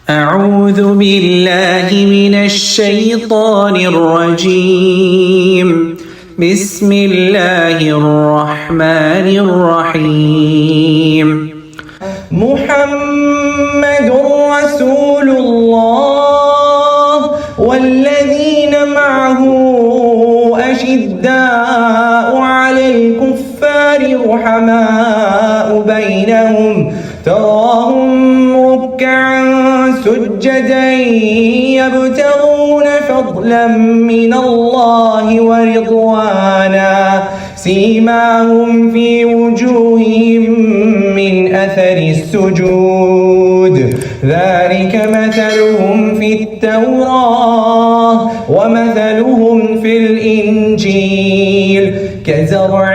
أعوذ بالله من الشيطان الرجيم بسم الله الرحمن الرحيم محمد رسول الله والذين معه أشداء على الكفار رحماء بينهم تراهم ركعا سجدا يبتغون فضلا من الله ورضوانا سيماهم في وجوههم من أثر السجود ذلك مثلهم في التوراة ومثلهم في الإنجيل كزرع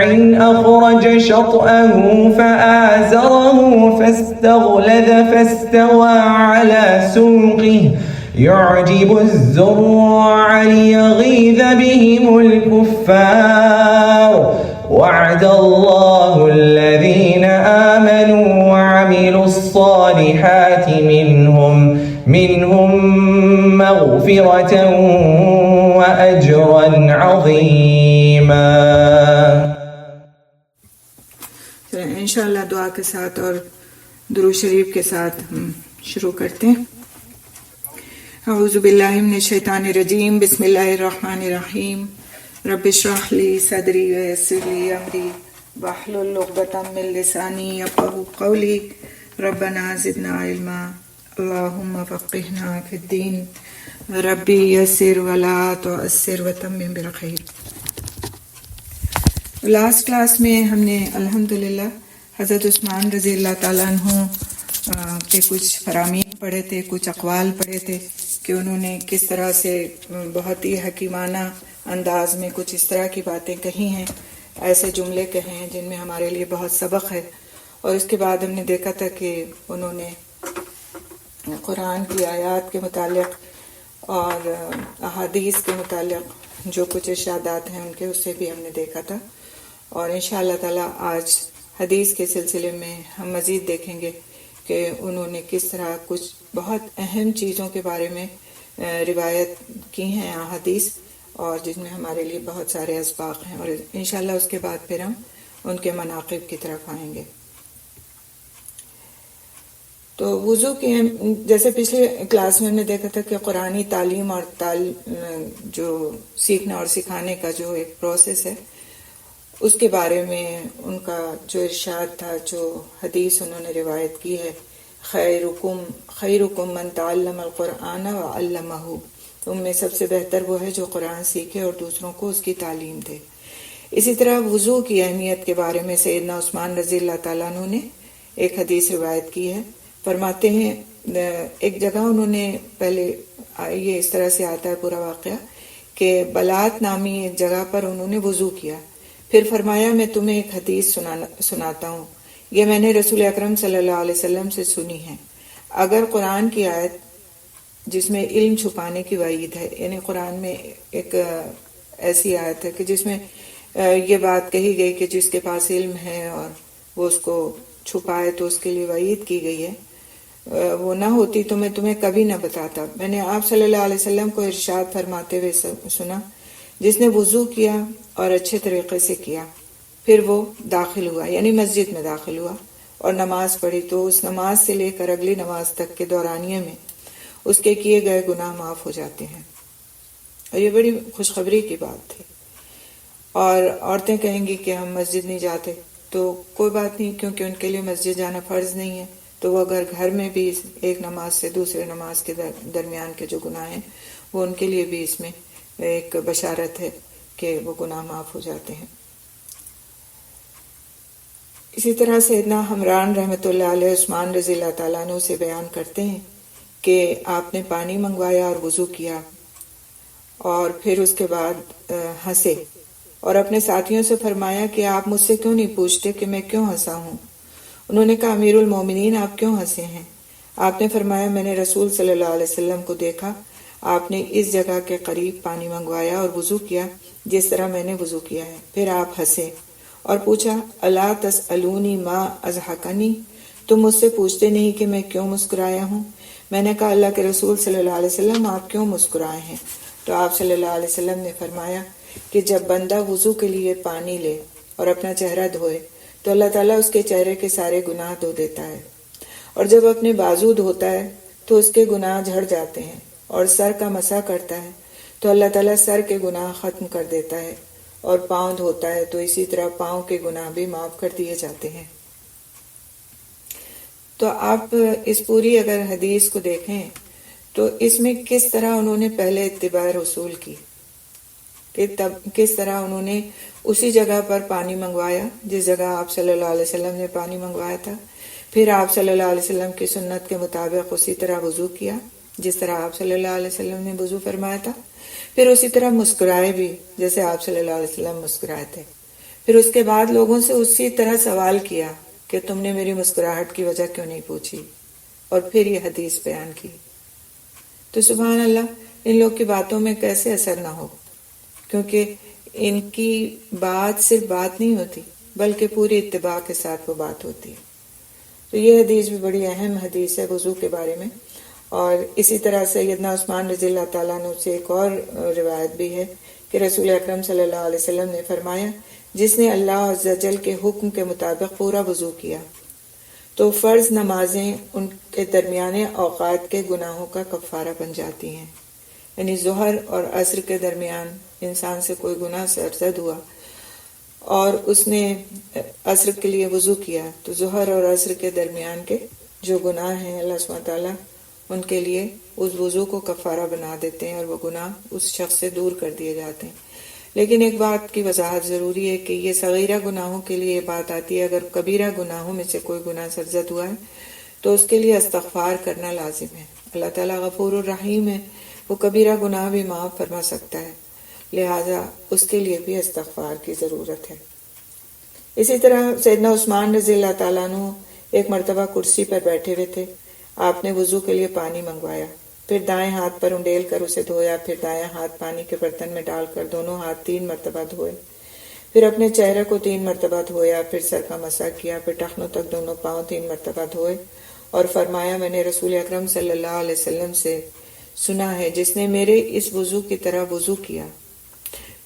أخرج شطأه فآزره فاستغلظ فاستوى على سوقه يعجب الزراع ليغيظ بهم الكفار وعد الله الذين آمنوا وعملوا الصالحات منهم مغفرة وأجرا عظيما. انشاءاللہ دعا کے ساتھ اور درود شریف کے ساتھ ہم شروع کرتے ہیں. اعوذ باللہ من الشیطان الرجیم بسم اللہ الرحمن الرحیم رب اشرح لی صدری ویسر لی امری واحلل عقدۃ من لسانی یفقهوا قولی ربنا زدنا علما اللهم فقهنا فی الدین ربی یسر ولا تعسر وتمم بالخیر. لاسٹ کلاس میں ہم نے الحمدللہ حضرت عثمان رضی اللہ تعالیٰ عنہ کے کچھ فرامین پڑھے تھے، کچھ اقوال پڑھے تھے کہ انہوں نے کس طرح سے بہت ہی حکیمانہ انداز میں کچھ اس طرح کی باتیں کہی ہیں، ایسے جملے کہے ہیں جن میں ہمارے لیے بہت سبق ہے. اور اس کے بعد ہم نے دیکھا تھا کہ انہوں نے قرآن کی آیات کے متعلق اور احادیث کے متعلق جو کچھ ارشادات ہیں ان کے اسے بھی ہم نے دیکھا تھا. اور انشاءاللہ تعالی آج حدیث کے سلسلے میں ہم مزید دیکھیں گے کہ انہوں نے کس طرح کچھ بہت اہم چیزوں کے بارے میں روایت کی ہیں احادیث، اور جن میں ہمارے لیے بہت سارے اسباق ہیں. اور انشاءاللہ اس کے بعد پھر ہم ان کے مناقب کی طرف آئیں گے. تو وضو کی جیسے پچھلے کلاس میں ہم نے دیکھا تھا کہ قرآنی تعلیم اور جو سیکھنا اور سکھانے کا جو ایک پروسیس ہے اس کے بارے میں ان کا جو ارشاد تھا، جو حدیث انہوں نے روایت کی ہے، خیرکم من تعلم القرآن وعلمہ، تم میں سب سے بہتر وہ ہے جو قرآن سیکھے اور دوسروں کو اس کی تعلیم دے. اسی طرح وضو کی اہمیت کے بارے میں سیدنا عثمان رضی اللہ تعالیٰ عنہ نے ایک حدیث روایت کی ہے. فرماتے ہیں ایک جگہ انہوں نے پہلے یہ اس طرح سے آتا ہے پورا واقعہ کہ بلات نامی ایک جگہ پر انہوں نے وضو کیا، پھر فرمایا میں تمہیں ایک حدیث سناتا ہوں، یہ میں نے رسول اکرم صلی اللہ علیہ وسلم سے سنی ہے. اگر قرآن کی آیت جس میں علم چھپانے کی وعید ہے، یعنی قرآن میں ایک ایسی آیت ہے کہ جس میں یہ بات کہی گئی کہ جس کے پاس علم ہے اور وہ اس کو چھپائے تو اس کے لیے وعید کی گئی ہے، وہ نہ ہوتی تو میں تمہیں کبھی نہ بتاتا. میں نے آپ صلی اللہ علیہ وسلم کو ارشاد فرماتے ہوئے سنا، جس نے وضو کیا اور اچھے طریقے سے کیا پھر وہ داخل ہوا، یعنی مسجد میں داخل ہوا اور نماز پڑھی، تو اس نماز سے لے کر اگلی نماز تک کے دورانیے میں اس کے کیے گئے گناہ معاف ہو جاتے ہیں. اور یہ بڑی خوشخبری کی بات تھی. اور عورتیں کہیں گی کہ ہم مسجد نہیں جاتے، تو کوئی بات نہیں، کیونکہ ان کے لیے مسجد جانا فرض نہیں ہے، تو وہ اگر گھر میں بھی ایک نماز سے دوسرے نماز کے درمیان کے جو گناہ ہیں وہ ان کے لیے بھی اس میں ایک بشارت ہے کہ وہ گناہ معاف ہو جاتے ہیں. اسی طرح سیدنا حمران رحمۃ اللہ علیہ عثمان رضی اللہ تعالیٰ عنہ سے بیان کرتے ہیں کہ آپ نے پانی منگوایا اور وضو کیا اور پھر اس کے بعد ہنسے اور اپنے ساتھیوں سے فرمایا کہ آپ مجھ سے کیوں نہیں پوچھتے کہ میں کیوں ہنسا ہوں. انہوں نے کہا امیر المومنین آپ کیوں ہنسے ہیں؟ آپ نے فرمایا میں نے رسول صلی اللہ علیہ وسلم کو دیکھا، آپ نے اس جگہ کے قریب پانی منگوایا اور وضو کیا جس طرح میں نے وضو کیا ہے. پھر آپ ہنسے اور پوچھا الا تسألونی ما اضحکنی، تم مجھ سے پوچھتے نہیں کہ میں کیوں مسکرایا ہوں؟ میں نے کہا اللہ کے رسول صلی اللہ علیہ وسلم آپ کیوں مسکرائے ہیں؟ تو آپ صلی اللہ علیہ وسلم نے فرمایا کہ جب بندہ وضو کے لیے پانی لے اور اپنا چہرہ دھوئے تو اللہ تعالیٰ اس کے چہرے کے سارے گناہ دھو دیتا ہے، اور جب اپنے بازو دھوتا ہے تو اس کے گناہ جھڑ جاتے ہیں، اور سر کا مسح کرتا ہے تو اللہ تعالیٰ سر کے گناہ ختم کر دیتا ہے، اور پاؤں دھوتا ہے تو اسی طرح پاؤں کے گناہ بھی معاف کر دیے جاتے ہیں۔ تو آپ اس پوری اگر حدیث کو دیکھیں تو اس میں کس طرح انہوں نے پہلے اتباع رسول کی، کہ تب کس طرح انہوں نے اسی جگہ پر پانی منگوایا جس جگہ آپ صلی اللہ علیہ وسلم نے پانی منگوایا تھا، پھر آپ صلی اللہ علیہ وسلم کی سنت کے مطابق اسی طرح وضو کیا جس طرح آپ صلی اللہ علیہ وسلم نے وضو فرمایا تھا، پھر اسی طرح مسکرائے بھی جیسے آپ صلی اللہ علیہ وسلم مسکرائے تھے، پھر اس کے بعد لوگوں سے اسی طرح سوال کیا کہ تم نے میری مسکراہٹ کی وجہ کیوں نہیں پوچھی، اور پھر یہ حدیث بیان کی۔ تو سبحان اللہ، ان لوگ کی باتوں میں کیسے اثر نہ ہو، کیونکہ ان کی بات صرف بات نہیں ہوتی بلکہ پوری اتباع کے ساتھ وہ بات ہوتی ہے۔ تو یہ حدیث بھی بڑی اہم حدیث ہے وضو کے بارے میں۔ اور اسی طرح سیدنا عثمان رضی اللہ تعالیٰ عنہ سے ایک اور روایت بھی ہے کہ رسول اکرم صلی اللہ علیہ وسلم نے فرمایا جس نے اللہ عز و جل کے حکم کے مطابق پورا وضو کیا تو فرض نمازیں ان کے درمیانے اوقات کے گناہوں کا کفارہ بن جاتی ہیں۔ یعنی ظہر اور عصر کے درمیان انسان سے کوئی گناہ سرزد ہوا اور اس نے عصر کے لیے وضو کیا تو ظہر اور عصر کے درمیان کے جو گناہ ہیں اللہ سبحانہ تعالیٰ ان کے لیے اس وضو کو کفارہ بنا دیتے ہیں اور وہ گناہ اس شخص سے دور کر دیے جاتے ہیں۔ لیکن ایک بات کی وضاحت ضروری ہے کہ یہ صغیرہ گناہوں کے لیے یہ بات آتی ہے، اگر کبیرہ گناہوں میں سے کوئی گناہ سرزد ہوا ہے تو اس کے لیے استغفار کرنا لازم ہے۔ اللہ تعالیٰ غفور الرحیم ہے، وہ کبیرہ گناہ بھی معاف فرما سکتا ہے، لہٰذا اس کے لیے بھی استغفار کی ضرورت ہے۔ اسی طرح سیدنا عثمان رضی اللہ تعالیٰ عنہ ایک مرتبہ کرسی پر بیٹھے ہوئے تھے، آپ نے وضو کے لیے پانی منگوایا، پھر دائیں ہاتھ پر انڈیل کر اسے دھویا، پھر دائیں ہاتھ پانی کے برتن میں ڈال کر دونوں ہاتھ 3 مرتبہ دھوئے، پھر اپنے چہرے کو 3 مرتبہ دھویا، پھر سر کا مسح کیا، پھر ٹخنوں تک دونوں پاؤں 3 مرتبہ دھوئے اور فرمایا میں نے رسول اکرم صلی اللہ علیہ وسلم سے سنا ہے جس نے میرے اس وضو کی طرح وضو کیا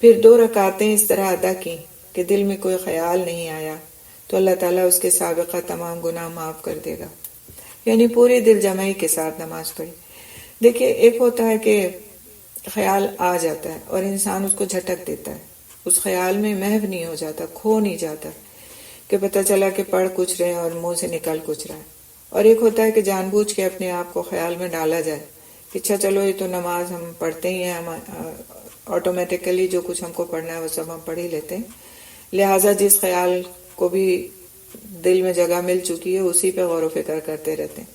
پھر 2 رکعتیں اس طرح ادا کی کہ دل میں کوئی خیال نہیں آیا تو اللہ تعالیٰ اس کے سابقہ تمام گناہ معاف کر دے گا۔ یعنی پوری دل جمعی کے ساتھ نماز پڑھی۔ دیکھیے ایک ہوتا ہے کہ خیال آ جاتا ہے اور انسان اس کو جھٹک دیتا ہے، اس خیال میں محو نہیں ہو جاتا، کھو نہیں جاتا کہ پتہ چلا کہ پڑھ کچھ رہے ہیں اور منہ سے نکل کچھ رہا ہے، اور ایک ہوتا ہے کہ جان بوجھ کے اپنے آپ کو خیال میں ڈالا جائے کہ اچھا چلو یہ تو نماز ہم پڑھتے ہی ہیں، ہم آٹومیٹیکلی جو کچھ ہم کو پڑھنا ہے وہ سب ہم پڑھ ہی لیتے ہیں، لہٰذا جس خیال کو بھی دل میں جگہ مل چکی ہے اسی پہ غور و فکر کرتے رہتے ہیں،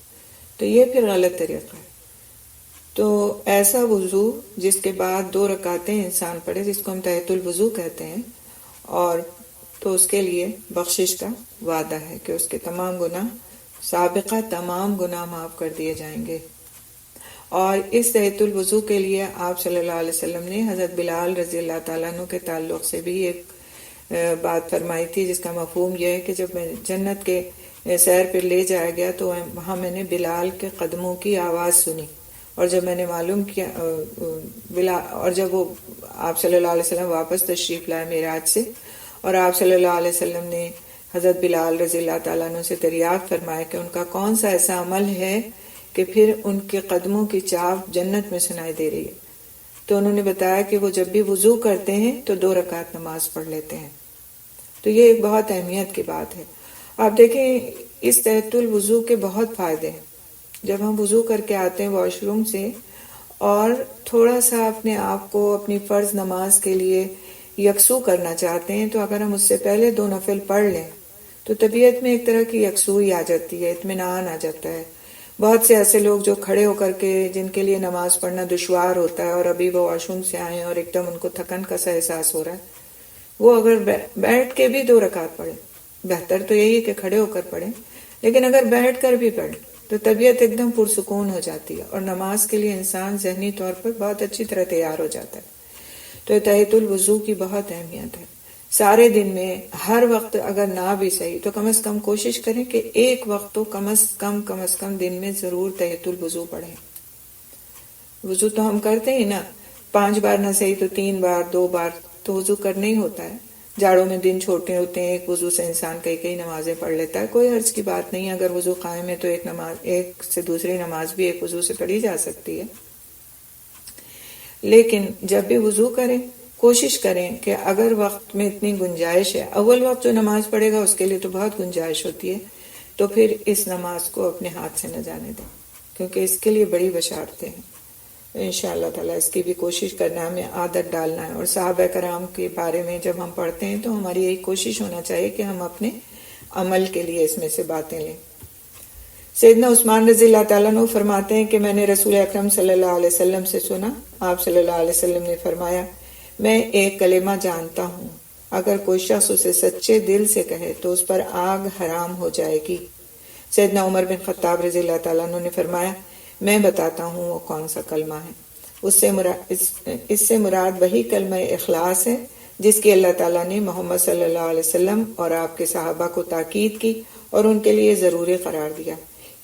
تو یہ پھر غلط طریقہ ہے۔ تو ایسا وضو جس کے بعد 2 رکعتیں انسان پڑھے جس کو ہم تحیۃ الوضو کہتے ہیں، اور تو اس کے لیے بخشش کا وعدہ ہے کہ اس کے تمام گناہ سابقہ تمام گناہ معاف کر دیے جائیں گے۔ اور اس تحیۃ الوضو کے لیے آپ صلی اللہ علیہ وسلم نے حضرت بلال رضی اللہ تعالیٰ عنہ کے تعلق سے بھی ایک بات فرمائی تھی جس کا مفہوم یہ ہے کہ جب میں جنت کے سیر پہ لے جایا گیا تو وہاں میں نے بلال کے قدموں کی آواز سنی، اور جب میں نے معلوم کیا اور جب وہ آپ صلی اللہ علیہ وسلم واپس تشریف لائے معراج سے اور آپ صلی اللہ علیہ وسلم نے حضرت بلال رضی اللہ تعالیٰ عنہ سے دریافت فرمایا کہ ان کا کون سا ایسا عمل ہے کہ پھر ان کے قدموں کی چاپ جنت میں سنائی دے رہی ہے، تو انہوں نے بتایا کہ وہ جب بھی وضو کرتے ہیں تو 2 رکعت نماز پڑھ لیتے ہیں۔ تو یہ ایک بہت اہمیت کی بات ہے۔ آپ دیکھیں اس تحیۃ الوضو کے بہت فائدے ہیں۔ جب ہم وضو کر کے آتے ہیں واش روم سے اور تھوڑا سا اپنے آپ کو اپنی فرض نماز کے لیے یکسو کرنا چاہتے ہیں تو اگر ہم اس سے پہلے 2 نفل پڑھ لیں تو طبیعت میں ایک طرح کی یکسوئی آ جاتی ہے، اطمینان آ جاتا ہے۔ بہت سے ایسے لوگ جو کھڑے ہو کر کے جن کے لیے نماز پڑھنا دشوار ہوتا ہے اور ابھی وہ واش روم سے آئے اور ایک دم ان کو تھکن کا سا احساس ہو رہا ہے، وہ اگر بیٹھ کے بھی 2 رکعت پڑھیں، بہتر تو یہی ہے کہ کھڑے ہو کر پڑھیں، لیکن اگر بیٹھ کر بھی پڑھیں تو طبیعت ایک دم پرسکون ہو جاتی ہے اور نماز کے لیے انسان ذہنی طور پر بہت اچھی طرح تیار ہو جاتا ہے۔ تو تحیۃ الوضو کی بہت اہمیت ہے۔ سارے دن میں ہر وقت اگر نہ بھی صحیح تو کم از کم کوشش کریں کہ ایک وقت تو کم از کم دن میں ضرور تحیۃ الوضو پڑھیں. وضو تو ہم کرتے ہی نا، 5 بار نہ صحیح تو 3 بار 2 بار تو وضو کرنا ہی ہوتا ہے. جاڑوں میں دن چھوٹے ہوتے ہیں، ایک وضو سے انسان کئی نمازیں پڑھ لیتا ہے، کوئی حرج کی بات نہیں. اگر وضو قائم ہے تو ایک سے دوسری نماز بھی ایک وضو سے پڑھی جا سکتی ہے. لیکن جب بھی وضو کریں کوشش کریں کہ اگر وقت میں اتنی گنجائش ہے، اول وقت جو نماز پڑھے گا اس کے لیے تو بہت گنجائش ہوتی ہے، تو پھر اس نماز کو اپنے ہاتھ سے نہ جانے دیں، کیونکہ اس کے لیے بڑی بشارتیں ہیں. انشاءاللہ تعالیٰ اس کی بھی کوشش کرنا، ہمیں عادت ڈالنا ہے. اور صحابہ کرام کے بارے میں جب ہم پڑھتے ہیں تو ہماری یہی کوشش ہونا چاہیے کہ ہم اپنے عمل کے لیے اس میں سے باتیں لیں. سیدنا عثمان رضی اللہ تعالیٰ عنہ فرماتے ہیں کہ میں نے رسول اکرم صلی اللہ علیہ وسلم سے سنا، آپ صلی اللہ علیہ وسلم نے فرمایا، میں ایک کلمہ جانتا ہوں، اگر کوئی شخص اسے سچے دل سے کہے تو اس پر آگ حرام ہو جائے گی. سیدنا عمر بن خطاب رضی اللہ تعالیٰ عنہ نے فرمایا، میں بتاتا ہوں وہ کون سا کلمہ ہے. اس سے مراد وہی کلمہ اخلاص ہے جس کی اللہ تعالیٰ نے محمد صلی اللہ علیہ وسلم اور آپ کے صحابہ کو تاکید کی اور ان کے لیے ضروری قرار دیا.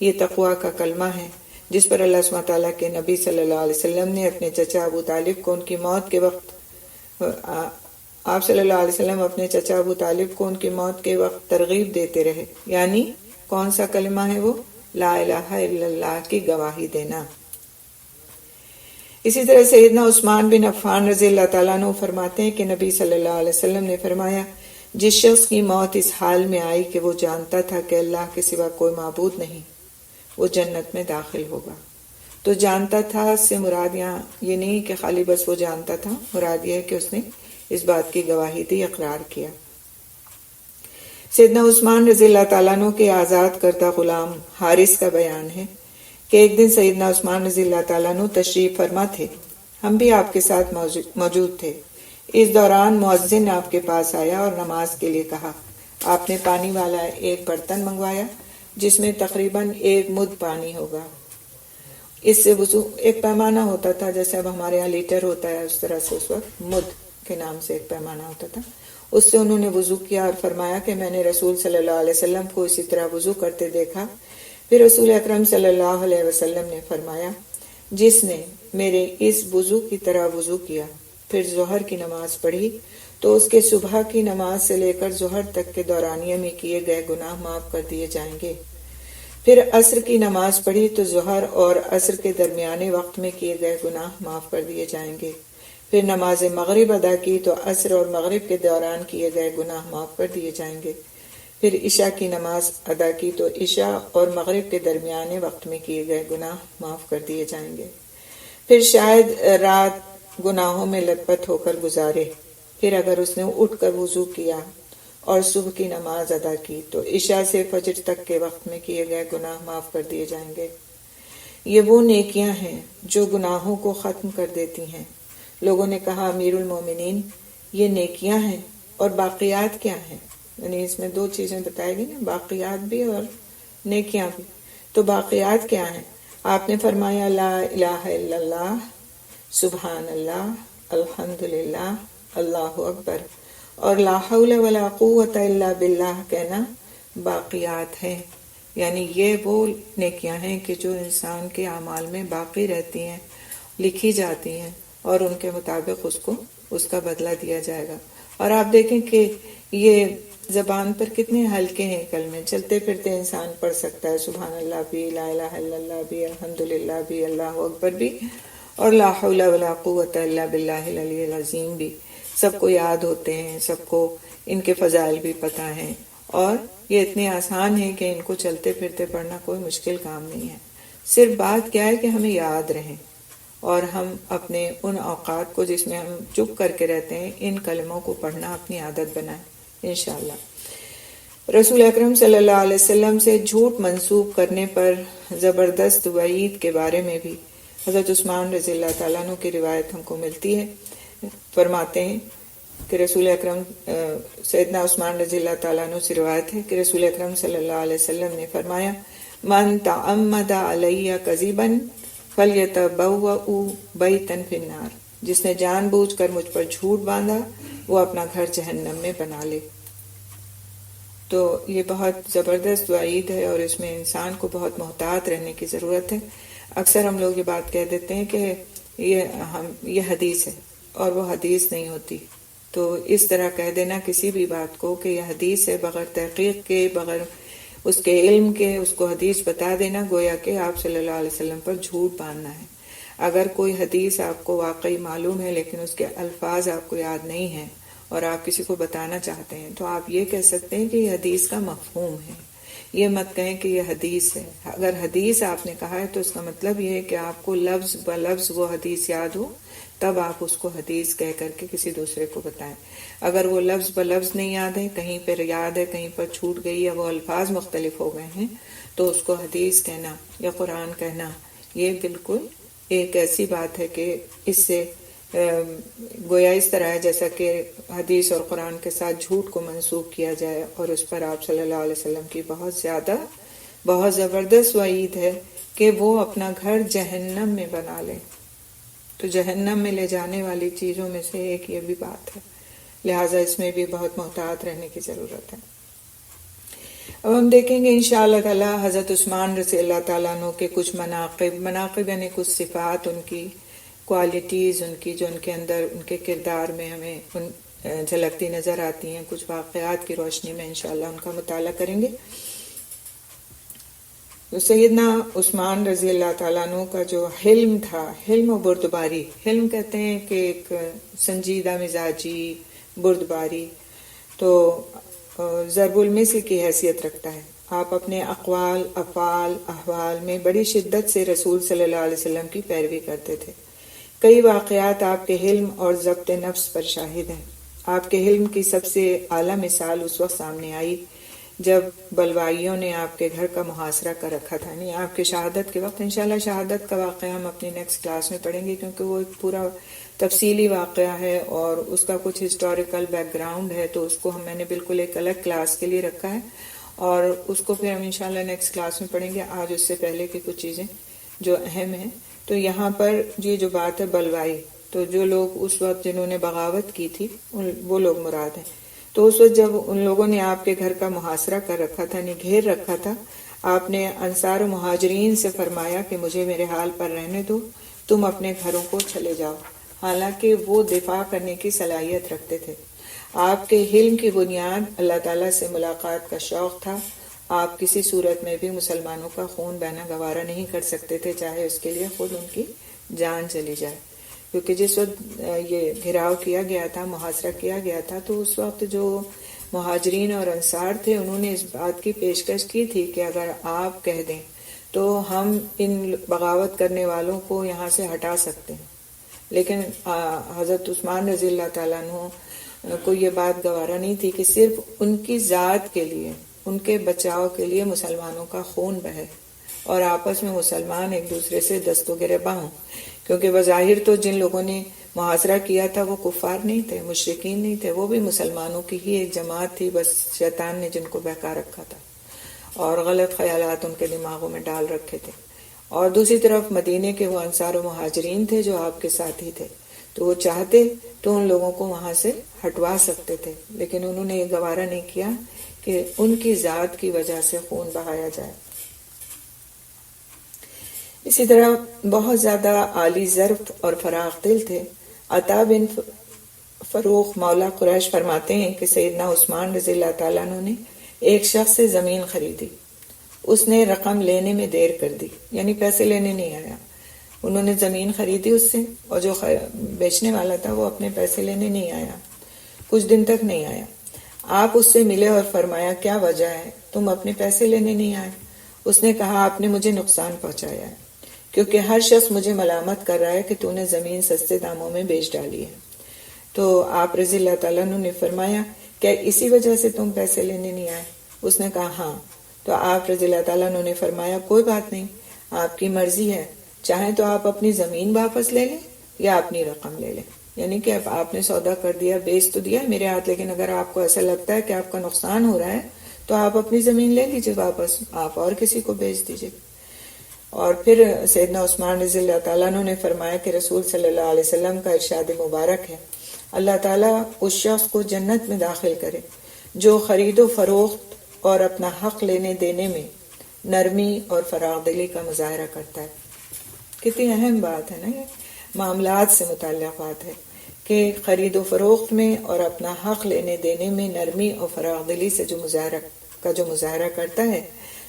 یہ تقویٰ کا کلمہ ہے جس پر اللہ سبحانہ تعالیٰ کے نبی صلی اللہ علیہ وسلم نے اپنے چچا ابو طالب کو ان کی موت کے وقت آپ صلی اللہ علیہ وسلم اپنے چچا ابو طالب کو ان کی موت کے وقت ترغیب دیتے رہے. یعنی کون سا کلمہ ہے وہ؟ لا الہ الا اللہ کی گواہی دینا. اسی طرح سیدنا عثمان بن عفان رضی اللہ تعالیٰ عنہ فرماتے ہیں کہ نبی صلی اللہ علیہ وسلم نے فرمایا، جس شخص کی موت اس حال میں آئی کہ وہ جانتا تھا کہ اللہ کے سوا کوئی معبود نہیں، وہ جنت میں داخل ہوگا. تو جانتا تھا اس سے مراد یہاں یہ نہیں کہ خالی بس وہ جانتا تھا، مراد یہ ہے کہ اس نے اس بات کی گواہی دی، اقرار کیا. سیدنا عثمان رضی اللہ تعالیٰ عنہ کے آزاد کردہ غلام حارث کا بیان ہے کہ ایک دن سیدنا عثمان رضی اللہ تعالیٰ عنہ تشریف فرما تھے، ہم بھی آپ کے ساتھ موجود تھے. اس دوران مؤذن آپ کے پاس آیا اور نماز کے لیے کہا. آپ نے پانی والا ایک برتن منگوایا جس میں تقریباً 1 مد پانی ہوگا. اس سے وضو، ایک پیمانہ ہوتا تھا جیسے اب ہمارے یہاں لیٹر ہوتا ہے، اس طرح سے اس وقت مد کے نام سے ایک پیمانہ ہوتا تھا. اس سے انہوں نے وضو کیا اور فرمایا کہ میں نے رسول صلی اللہ علیہ وسلم کو اسی طرح وضو کرتے دیکھا. پھر رسول اکرم صلی اللہ علیہ وسلم نے فرمایا، جس نے میرے اس وضو کی طرح وضو کیا پھر ظہر کی نماز پڑھی تو اس کے صبح کی نماز سے لے کر ظہر تک کے دورانیے میں کیے گئے گناہ معاف کر دیے جائیں گے. پھر عصر کی نماز پڑھی تو ظہر اور عصر کے درمیانے وقت میں کیے گئے گناہ معاف کر دیے جائیں گے. پھر نماز مغرب ادا کی تو عصر اور مغرب کے دوران کیے گئے گناہ معاف کر دیے جائیں گے. پھر عشاء کی نماز ادا کی تو عشاء اور مغرب کے درمیانے وقت میں کیے گئے گناہ معاف کر دیے جائیں گے. پھر شاید رات گناہوں میں لت پت ہو کر گزارے، پھر اگر اس نے اٹھ کر وضو کیا اور صبح کی نماز ادا کی تو عشاء سے فجر تک کے وقت میں کیے گئے گناہ معاف کر دیے جائیں گے. یہ وہ نیکیاں ہیں جو گناہوں کو ختم کر دیتی ہیں. لوگوں نے کہا، امیر المومنین یہ نیکیاں ہیں اور باقیات کیا ہیں؟ یعنی اس میں 2 چیزیں بتائی گئی نا، باقیات بھی اور نیکیاں بھی. تو باقیات کیا ہیں؟ آپ نے فرمایا، لا الہ الا اللہ، سبحان اللہ، الحمدللہ، اللہ اکبر، اور لا حول ولا قوت الا باللہ کہنا باقیات ہیں. یعنی یہ وہ نیکیاں ہیں کہ جو انسان کے اعمال میں باقی رہتی ہیں، لکھی جاتی ہیں اور ان کے مطابق اس کا بدلہ دیا جائے گا. اور آپ دیکھیں کہ یہ زبان پر کتنے ہلکے ہیں کلمے، چلتے پھرتے انسان پڑھ سکتا ہے. سبحان اللہ بھی، لا الہ الا اللہ بھی، الحمدللہ بھی، اللہ اکبر بھی، اور لا حول ولا قوت الا باللہ العلی العظیم بھی. سب کو یاد ہوتے ہیں، سب کو ان کے فضائل بھی پتہ ہیں، اور یہ اتنے آسان ہیں کہ ان کو چلتے پھرتے پڑھنا کوئی مشکل کام نہیں ہے. صرف بات کیا ہے کہ ہمیں یاد رہیں اور ہم اپنے ان اوقات کو جس میں ہم چپ کر کے رہتے ہیں، ان کلموں کو پڑھنا اپنی عادت بنائیں انشاءاللہ. رسول اکرم صلی اللہ علیہ وسلم سے جھوٹ منسوب کرنے پر زبردست وعید کے بارے میں بھی حضرت عثمان رضی اللہ تعالیٰ عنہ کی روایت ہم کو ملتی ہے. فرماتے ہیں کہ رسول اکرم سیدنا عثمان رضی اللہ تعالیٰ عنہ سے روایت ہے کہ رسول اکرم صلی اللہ علیہ وسلم نے فرمایا، من تعمد علیہ کذبا فلیتبوأ بیتا فی النار. جس نے جان بوجھ کر مجھ پر جھوٹ باندھا وہ اپنا گھر جہنم میں بنا لے۔ تو یہ بہت زبردست وعید ہے اور اس میں انسان کو بہت محتاط رہنے کی ضرورت ہے۔ اکثر ہم لوگ یہ بات کہہ دیتے ہیں کہ یہ حدیث ہے اور وہ حدیث نہیں ہوتی۔ تو اس طرح کہہ دینا کسی بھی بات کو کہ یہ حدیث ہے بغیر تحقیق کے، بغیر اس کے علم کے اس کو حدیث بتا دینا گویا کہ آپ صلی اللہ علیہ وسلم پر جھوٹ باندھنا ہے۔ اگر کوئی حدیث آپ کو واقعی معلوم ہے لیکن اس کے الفاظ آپ کو یاد نہیں ہیں اور آپ کسی کو بتانا چاہتے ہیں تو آپ یہ کہہ سکتے ہیں کہ یہ حدیث کا مفہوم ہے، یہ مت کہیں کہ یہ حدیث ہے۔ اگر حدیث آپ نے کہا ہے تو اس کا مطلب یہ ہے کہ آپ کو لفظ بلفظ وہ حدیث یاد ہو، تب آپ اس کو حدیث کہہ کر کے کسی دوسرے کو بتائیں۔ اگر وہ لفظ بلفظ نہیں یاد ہے، کہیں پر یاد ہے کہیں پر چھوٹ گئی یا وہ الفاظ مختلف ہو گئے ہیں، تو اس کو حدیث کہنا یا قرآن کہنا یہ بالکل ایک ایسی بات ہے کہ اس سے گویا اس طرح ہے جیسا کہ حدیث اور قرآن کے ساتھ جھوٹ کو منسوخ کیا جائے اور اس پر آپ صلی اللہ علیہ وسلم کی بہت زبردست وعید ہے کہ وہ اپنا گھر جہنم میں بنا لیں۔ تو جہنم میں لے جانے والی چیزوں میں سے ایک یہ بھی بات ہے، لہٰذا اس میں بھی بہت محتاط رہنے کی ضرورت ہے۔ اب ہم دیکھیں گے انشاءاللہ تعالی حضرت عثمان رضی اللہ تعالیٰ عنہ کے کچھ مناقب یعنی کچھ صفات، ان کی کوالٹیز، ان کی جو ان کے اندر ان کے کردار میں ہمیں جھلکتی نظر آتی ہیں، کچھ واقعات کی روشنی میں انشاءاللہ ان کا مطالعہ کریں گے۔ تو سیدنا عثمان رضی اللہ تعالیٰ عنہ کا جو حلم تھا، حلم و بردباری، حلم کہتے ہیں کہ ایک سنجیدہ مزاجی، بردباری، تو ضرب المثل کی حیثیت رکھتا ہے۔ آپ اپنے اقوال، افعال، احوال میں بڑی شدت سے رسول صلی اللہ علیہ وسلم کی پیروی کرتے تھے۔ کئی واقعات آپ کے حلم اور ضبط نفس پر شاہد ہیں۔ آپ کے حلم کی سب سے اعلیٰ مثال اس وقت سامنے آئی جب بلوائیوں نے آپ کے گھر کا محاصرہ کر رکھا تھا، یعنی آپ کے شہادت کے وقت۔ انشاءاللہ شہادت کا واقعہ ہم اپنی نیکسٹ کلاس میں پڑھیں گے کیونکہ وہ ایک پورا تفصیلی واقعہ ہے اور اس کا کچھ ہسٹوریکل بیک گراؤنڈ ہے، تو اس کو میں نے بالکل ایک الگ کلاس کے لیے رکھا ہے اور اس کو پھر ہم انشاءاللہ نیکسٹ کلاس میں پڑھیں گے۔ آج اس سے پہلے کی کچھ چیزیں جو اہم ہیں، تو یہاں پر یہ جو بات ہے بلوائی، تو جو لوگ اس وقت جنہوں نے بغاوت کی تھی وہ لوگ مراد ہیں۔ تو اس وقت جب ان لوگوں نے آپ کے گھر کا محاصرہ کر رکھا تھا، یعنی گھیر رکھا تھا، آپ نے انصار و مہاجرین سے فرمایا کہ مجھے میرے حال پر رہنے دو، تم اپنے گھروں کو چلے جاؤ، حالانکہ وہ دفاع کرنے کی صلاحیت رکھتے تھے۔ آپ کے حلم کی بنیاد اللہ تعالیٰ سے ملاقات کا شوق تھا۔ آپ کسی صورت میں بھی مسلمانوں کا خون بہنا گوارا نہیں کر سکتے تھے، چاہے اس کے لیے خود ان کی جان چلی جائے، کیونکہ جس وقت یہ گھراؤ کیا گیا تھا، محاصرہ کیا گیا تھا، تو اس وقت جو مہاجرین اور انصار تھے انہوں نے اس بات کی پیشکش کی تھی کہ اگر آپ کہہ دیں تو ہم ان بغاوت کرنے والوں کو یہاں سے ہٹا سکتے ہیں، لیکن حضرت عثمان رضی اللہ تعالیٰ عنہ کو یہ بات گوارا نہیں تھی کہ صرف ان کی ذات کے لیے، ان کے بچاؤ کے لیے مسلمانوں کا خون بہے اور آپس میں مسلمان ایک دوسرے سے دست و گریباں ہوں، کیونکہ بظاہر تو جن لوگوں نے محاصرہ کیا تھا وہ کفار نہیں تھے، مشرکین نہیں تھے، وہ بھی مسلمانوں کی ہی ایک جماعت تھی، بس شیطان نے جن کو بہکا رکھا تھا اور غلط خیالات ان کے دماغوں میں ڈال رکھے تھے۔ اور دوسری طرف مدینے کے وہ انصار و مہاجرین تھے جو آپ کے ساتھی تھے، تو وہ چاہتے تو ان لوگوں کو وہاں سے ہٹوا سکتے تھے، لیکن انہوں نے یہ گوارا نہیں کیا کہ ان کی ذات کی وجہ سے خون بہایا جائے۔ اسی طرح بہت زیادہ عالی ظرف اور فراخ دل تھے۔ عطا بن فروخ مولا قریش فرماتے ہیں کہ سیدنا عثمان رضی اللہ تعالیٰ عنہ نے ایک شخص سے زمین خریدی، اس نے رقم لینے میں دیر کر دی، یعنی پیسے لینے نہیں آیا۔ انہوں نے زمین خریدی اس سے اور جو بیچنے والا تھا وہ اپنے پیسے لینے نہیں آیا، کچھ دن تک نہیں آیا۔ آپ اس سے ملے اور فرمایا کیا وجہ ہے، تم اپنے پیسے لینے نہیں آئے؟ اس نے کہا آپ نے مجھے نقصان پہنچایا ہے، کیونکہ ہر شخص مجھے ملامت کر رہا ہے کہ تو نے زمین سستے داموں میں بیچ ڈالی ہے۔ تو آپ رضی اللہ تعالیٰ عنہ نے فرمایا کیا اسی وجہ سے تم پیسے لینے نہیں آئے؟ اس نے کہا ہاں۔ تو آپ رضی اللہ تعالیٰ عنہ نے فرمایا کوئی بات نہیں، آپ کی مرضی ہے، چاہیں تو آپ اپنی زمین واپس لے لیں یا اپنی رقم لے لیں، یعنی کہ اب آپ نے سودا کر دیا، بیچ تو دیا میرے ہاتھ، لیکن اگر آپ کو ایسا لگتا ہے کہ آپ کا نقصان ہو رہا ہے تو آپ اپنی زمین لے لیجیے واپس، آپ اور کسی کو بیچ دیجیے۔ اور پھر سیدنا عثمان رضی اللہ تعالیٰ عنہ نے فرمایا کہ رسول صلی اللہ علیہ وسلم کا ارشاد مبارک ہے، اللہ تعالیٰ اس شخص کو جنت میں داخل کرے جو خرید و فروخت اور اپنا حق لینے دینے میں نرمی اور فراغ دلی کا مظاہرہ کرتا ہے۔ کتنی اہم بات ہے نا، یہ معاملات سے متعلق بات ہے کہ خرید و فروخت میں اور اپنا حق لینے دینے میں نرمی اور فراغ دلی سے جو مظاہرہ کرتا ہے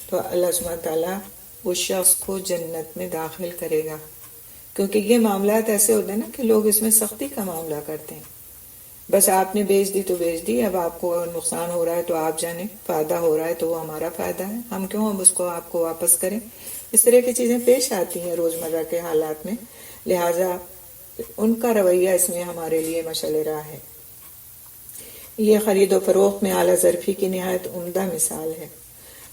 تو اللہ سبحانہ تعالیٰ اس شخص کو جنت میں داخل کرے گا، کیونکہ یہ معاملات ایسے ہوتے ہیں نا کہ لوگ اس میں سختی کا معاملہ کرتے ہیں۔ بس آپ نے بیچ دی تو بیچ دی، اب آپ کو نقصان ہو رہا ہے تو آپ جانیں، فائدہ ہو رہا ہے تو وہ ہمارا فائدہ ہے، ہم کیوں اب اس کو آپ کو واپس کریں۔ اس طرح کی چیزیں پیش آتی ہیں روزمرہ کے حالات میں، لہٰذا ان کا رویہ اس میں ہمارے لیے مشعل راہ ہے۔ یہ خرید و فروخت میں اعلیٰ ظرفی کی نہایت عمدہ مثال ہے۔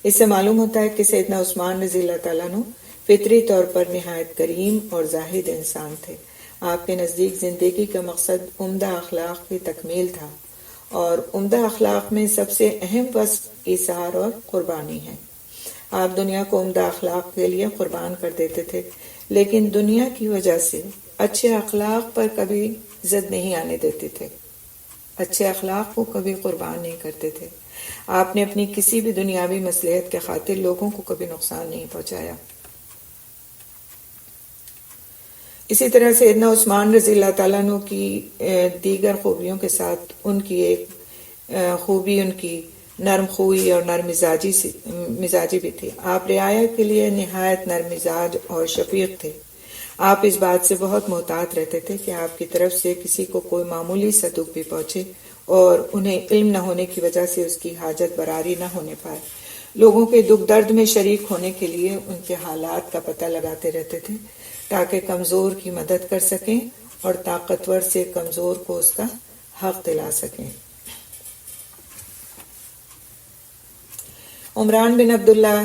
اس سے معلوم ہوتا ہے کہ سیدنا عثمان رضی اللہ تعالیٰ عنہ فطری طور پر نہایت کریم اور زاہد انسان تھے۔ آپ کے نزدیک زندگی کا مقصد عمدہ اخلاق کی تکمیل تھا، اور عمدہ اخلاق میں سب سے اہم وصف ایثار اور قربانی ہے۔ آپ دنیا کو عمدہ اخلاق کے لیے قربان کر دیتے تھے، لیکن دنیا کی وجہ سے اچھے اخلاق پر کبھی زد نہیں آنے دیتے تھے، اچھے اخلاق کو کبھی قربان نہیں کرتے تھے۔ آپ نے اپنی کسی بھی دنیاوی مصلحت کے خاطر لوگوں کو کبھی نقصان نہیں پہنچایا۔ اسی طرح سیدنا عثمان رضی اللہ تعالیٰ عنہ کی دیگر خوبیوں کے ساتھ ان کی ایک خوبی ان کی نرم خوئی اور نرم مزاجی بھی تھی۔ آپ رعایا کے لیے نہایت نرم مزاج اور شفیق تھے۔ آپ اس بات سے بہت محتاط رہتے تھے کہ آپ کی طرف سے کسی کو کوئی معمولی سا دکھ بھی پہنچے اور انہیں علم نہ ہونے کی وجہ سے اس کی حاجت براری نہ ہونے پائے۔ لوگوں کے دکھ درد میں شریک ہونے کے لیے ان کے حالات کا پتہ لگاتے رہتے تھے تاکہ کمزور کی مدد کر سکیں اور طاقتور سے کمزور کو اس کا حق دلا سکیں۔ عمران بن عبداللہ